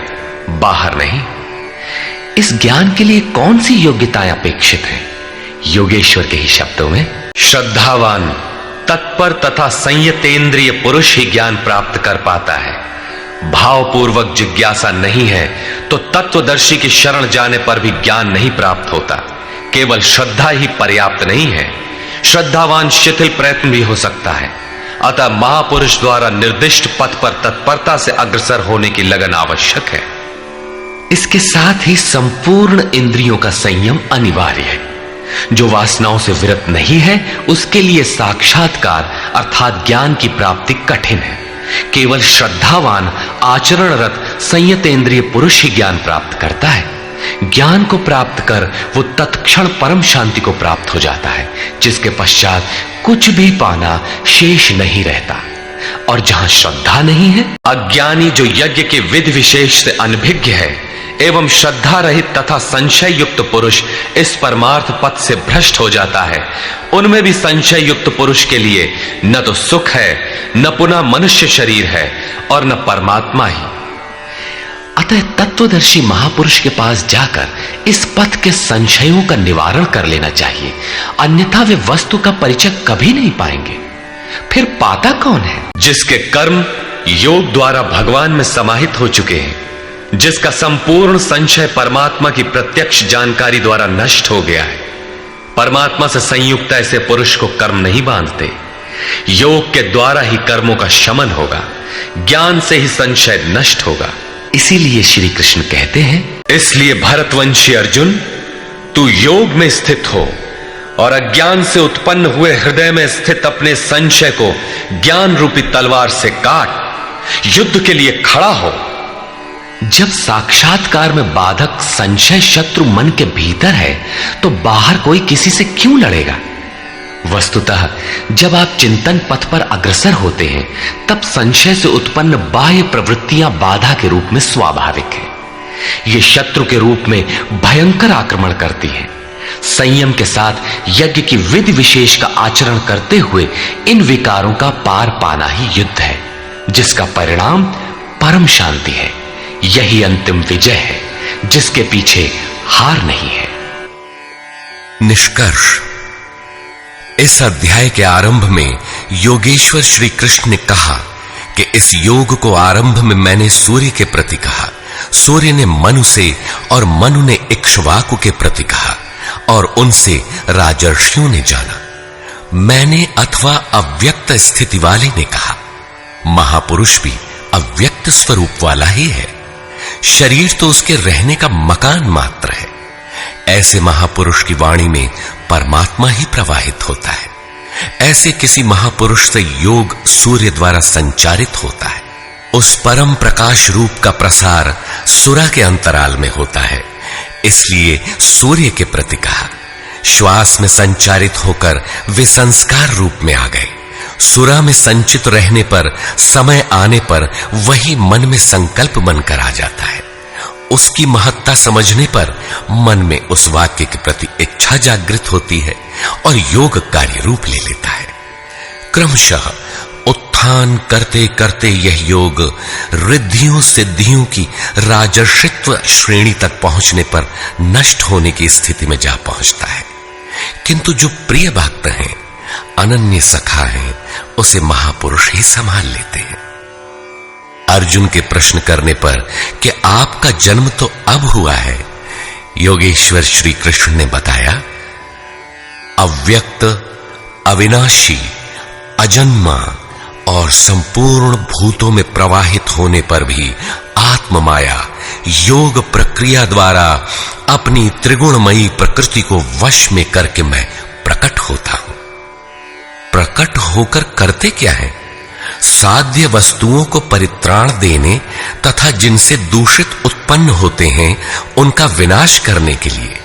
बाहर नहीं। इस ज्ञान के लिए कौन सी योग्यताएं अपेक्षित हैं? योगेश्वर के ही शब्दों में, श्रद्धावान, तत्पर तथा संयतेंद्रिय पुरुष ही ज्ञान प्राप्त कर पाता है। भावपूर्वक जिज्ञासा नहीं है तो तत्वदर्शी की शरण जाने पर भी ज्ञान नहीं प्राप्त होता। केवल श्रद्धा ही पर्याप्त नहीं है, श्रद्धावान शिथिल प्रयत्न भी हो सकता है। अतः महापुरुष द्वारा निर्दिष्ट पथ पर तत्परता से अग्रसर होने की लगन आवश्यक है। इसके साथ ही संपूर्ण इंद्रियों का संयम अनिवार्य है। जो वासनाओं से विरत नहीं है उसके लिए साक्षात्कार अर्थात ज्ञान की प्राप्ति कठिन है। केवल श्रद्धावान आचरणरत संयतेंद्रिय पुरुष ही ज्ञान प्राप्त करता है। ज्ञान को प्राप्त कर वो तत्क्षण परम शांति को प्राप्त हो जाता है, जिसके पश्चात कुछ भी पाना शेष नहीं रहता। और जहां श्रद्धा नहीं है, अज्ञानी जो यज्ञ के विधि विशेष से अनभिज्ञ है एवं श्रद्धा रहित तथा संशय युक्त पुरुष इस परमार्थ पथ से भ्रष्ट हो जाता है। उनमें भी संशय युक्त पुरुष के लिए न तो सुख है, न पुनः मनुष्य शरीर है और न परमात्मा ही। अतः तत्वदर्शी महापुरुष के पास जाकर इस पथ के संशयों का निवारण कर लेना चाहिए, अन्यथा वे वस्तु का परिचय कभी नहीं पाएंगे। फिर पाता कौन है? जिसके कर्म योग द्वारा भगवान में समाहित हो चुके हैं, जिसका संपूर्ण संशय परमात्मा की प्रत्यक्ष जानकारी द्वारा नष्ट हो गया है। परमात्मा से संयुक्त ऐसे पुरुष को कर्म नहीं बांधते। योग के द्वारा ही कर्मों का शमन होगा, ज्ञान से ही संशय नष्ट होगा। इसीलिए श्री कृष्ण कहते हैं, इसलिए भरतवंशी अर्जुन, तू योग में स्थित हो और अज्ञान से उत्पन्न हुए हृदय में स्थित अपने संशय को ज्ञान रूपी तलवार से काट, युद्ध के लिए खड़ा हो। जब साक्षात्कार में बाधक संशय शत्रु मन के भीतर है तो बाहर कोई किसी से क्यों लड़ेगा? वस्तुतः जब आप चिंतन पथ पर अग्रसर होते हैं तब संशय से उत्पन्न बाह्य प्रवृत्तियां बाधा के रूप में स्वाभाविक है। ये शत्रु के रूप में भयंकर आक्रमण करती है। संयम के साथ यज्ञ की विधि विशेष का आचरण करते हुए इन विकारों का पार पाना ही युद्ध है, जिसका परिणाम परम शांति है। यही अंतिम विजय है, जिसके पीछे हार नहीं है। निष्कर्ष, इस अध्याय के आरंभ में योगेश्वर श्री कृष्ण ने कहा कि इस योग को आरंभ में मैंने सूर्य के प्रति कहा, सूर्य ने मनु से और मनु ने इक्ष्वाकु के प्रति कहा और उनसे राजर्षियों ने जाना। मैंने अथवा अव्यक्त स्थिति वाले ने कहा। महापुरुष भी अव्यक्त स्वरूप वाला ही है, शरीर तो उसके रहने का मकान मात्र है। ऐसे महापुरुष की वाणी में परमात्मा ही प्रवाहित होता है। ऐसे किसी महापुरुष से योग सूर्य द्वारा संचारित होता है। उस परम प्रकाश रूप का प्रसार सुरा के अंतराल में होता है, इसलिए सूर्य के प्रति कहा। श्वास में संचारित होकर वे संस्कार रूप में आ गए। सुरा में संचित रहने पर समय आने पर वही मन में संकल्प बनकर आ जाता है। उसकी महत्ता समझने पर मन में उस वाक्य के प्रति इच्छा जागृत होती है और योग कार्य रूप ले लेता है। क्रमशः उत्थान करते करते यह योग रिद्धियों सिद्धियों की राजर्षित्व श्रेणी तक पहुंचने पर नष्ट होने की स्थिति में जा पहुंचता है। किंतु जो प्रिय भक्त हैं, अनन्य सखा हैं, उसे महापुरुष ही संभाल लेते हैं। अर्जुन के प्रश्न करने पर कि आपका जन्म तो अब हुआ है, योगेश्वर श्री कृष्ण ने बताया, अव्यक्त, अविनाशी, अजन्मा और संपूर्ण भूतों में प्रवाहित होने पर भी आत्म माया योग प्रक्रिया द्वारा अपनी त्रिगुणमयी प्रकृति को वश में करके मैं प्रकट होता हूं। प्रकट होकर करते क्या है? साध्य वस्तुओं को परित्राण देने तथा जिनसे दूषित उत्पन्न होते हैं उनका विनाश करने के लिए,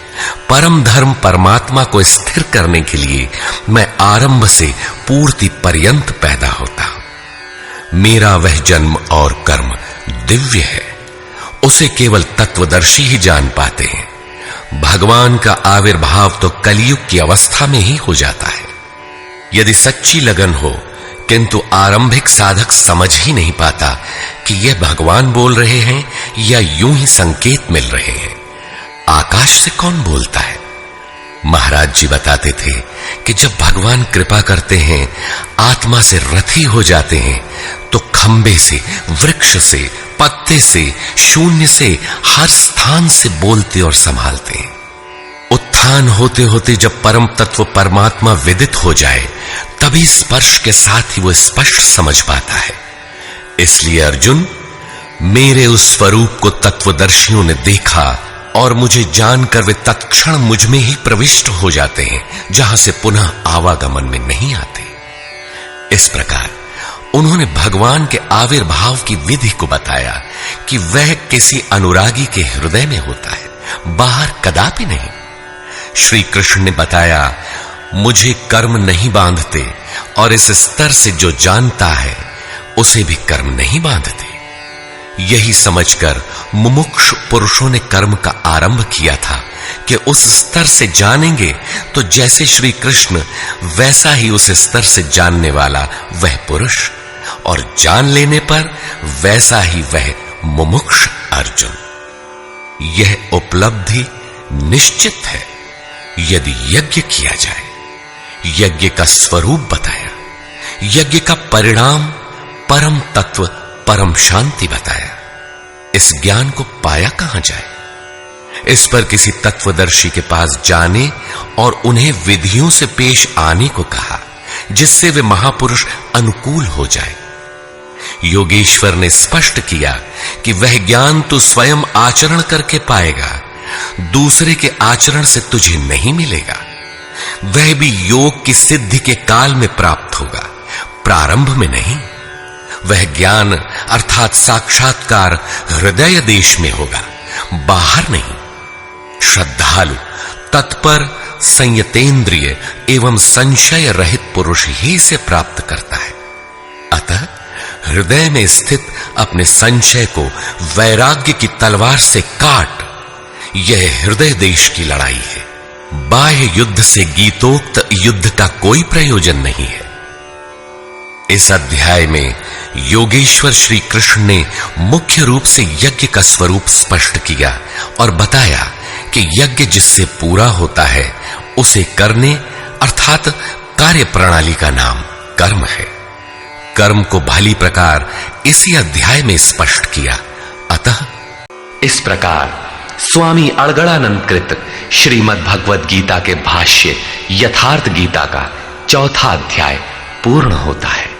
परम धर्म परमात्मा को स्थिर करने के लिए मैं आरंभ से पूर्ति पर्यंत पैदा होता हूं। मेरा वह जन्म और कर्म दिव्य है, उसे केवल तत्वदर्शी ही जान पाते हैं। भगवान का आविर्भाव तो कलयुग की अवस्था में ही हो जाता है। यदि सच्ची लगन हो किंतु आरंभिक साधक समझ ही नहीं पाता कि यह भगवान बोल रहे हैं या यूं ही संकेत मिल रहे हैं। आकाश से कौन बोलता है? महाराज जी बताते थे कि जब भगवान कृपा करते हैं, आत्मा से रथी हो जाते हैं, तो खंबे से, वृक्ष से, पत्ते से, शून्य से, हर स्थान से बोलते और संभालते हैं। उत्थान होते होते जब परम तत्व परमात्मा विदित हो जाए, तभी स्पर्श के साथ ही वो स्पष्ट समझ पाता है। इसलिए अर्जुन, मेरे उस स्वरूप को तत्वदर्शियों ने देखा और मुझे जानकर वे तत्क्षण मुझ में ही प्रविष्ट हो जाते हैं, जहां से पुनः आवागमन में नहीं आते। इस प्रकार उन्होंने भगवान के आविर्भाव की विधि को बताया कि वह किसी अनुरागी के हृदय में होता है, बाहर कदापि नहीं। श्री कृष्ण ने बताया, मुझे कर्म नहीं बांधते और इस स्तर से जो जानता है उसे भी कर्म नहीं बांधते। यही समझकर मुमुक्षु पुरुषों ने कर्म का आरंभ किया था कि उस स्तर से जानेंगे तो जैसे श्री कृष्ण, वैसा ही उस स्तर से जानने वाला वह पुरुष, और जान लेने पर वैसा ही वह मुमुक्ष अर्जुन। यह उपलब्धि निश्चित है यदि यज्ञ किया जाए। यज्ञ का स्वरूप बताया, यज्ञ का परिणाम परम तत्व परम शांति बताया। इस ज्ञान को पाया कहां जाए? इस पर किसी तत्वदर्शी के पास जाने और उन्हें विधियों से पेश आने को कहा, जिससे वे महापुरुष अनुकूल हो जाए। योगेश्वर ने स्पष्ट किया कि वह ज्ञान तू स्वयं आचरण करके पाएगा, दूसरे के आचरण से तुझे नहीं मिलेगा। वह भी योग की सिद्धि के काल में प्राप्त होगा, प्रारंभ में नहीं। वह ज्ञान अर्थात साक्षात्कार हृदय देश में होगा, बाहर नहीं। श्रद्धालु, तत्पर, संयतेंद्रिय एवं संशय रहित पुरुष ही इसे प्राप्त करता है। अतः हृदय में स्थित अपने संशय को वैराग्य की तलवार से काट। यह हृदय देश की लड़ाई है। बाह्य युद्ध से गीतोक्त युद्ध का कोई प्रयोजन नहीं है। इस अध्याय में योगेश्वर श्री कृष्ण ने मुख्य रूप से यज्ञ का स्वरूप स्पष्ट किया और बताया कि यज्ञ जिससे पूरा होता है उसे करने अर्थात कार्य प्रणाली का नाम कर्म है। कर्म को भली प्रकार इसी अध्याय में स्पष्ट किया। अतः इस प्रकार स्वामी अड़गड़ानंद कृत श्रीमद् भगवद गीता के भाष्य यथार्थ गीता का चौथा अध्याय पूर्ण होता है।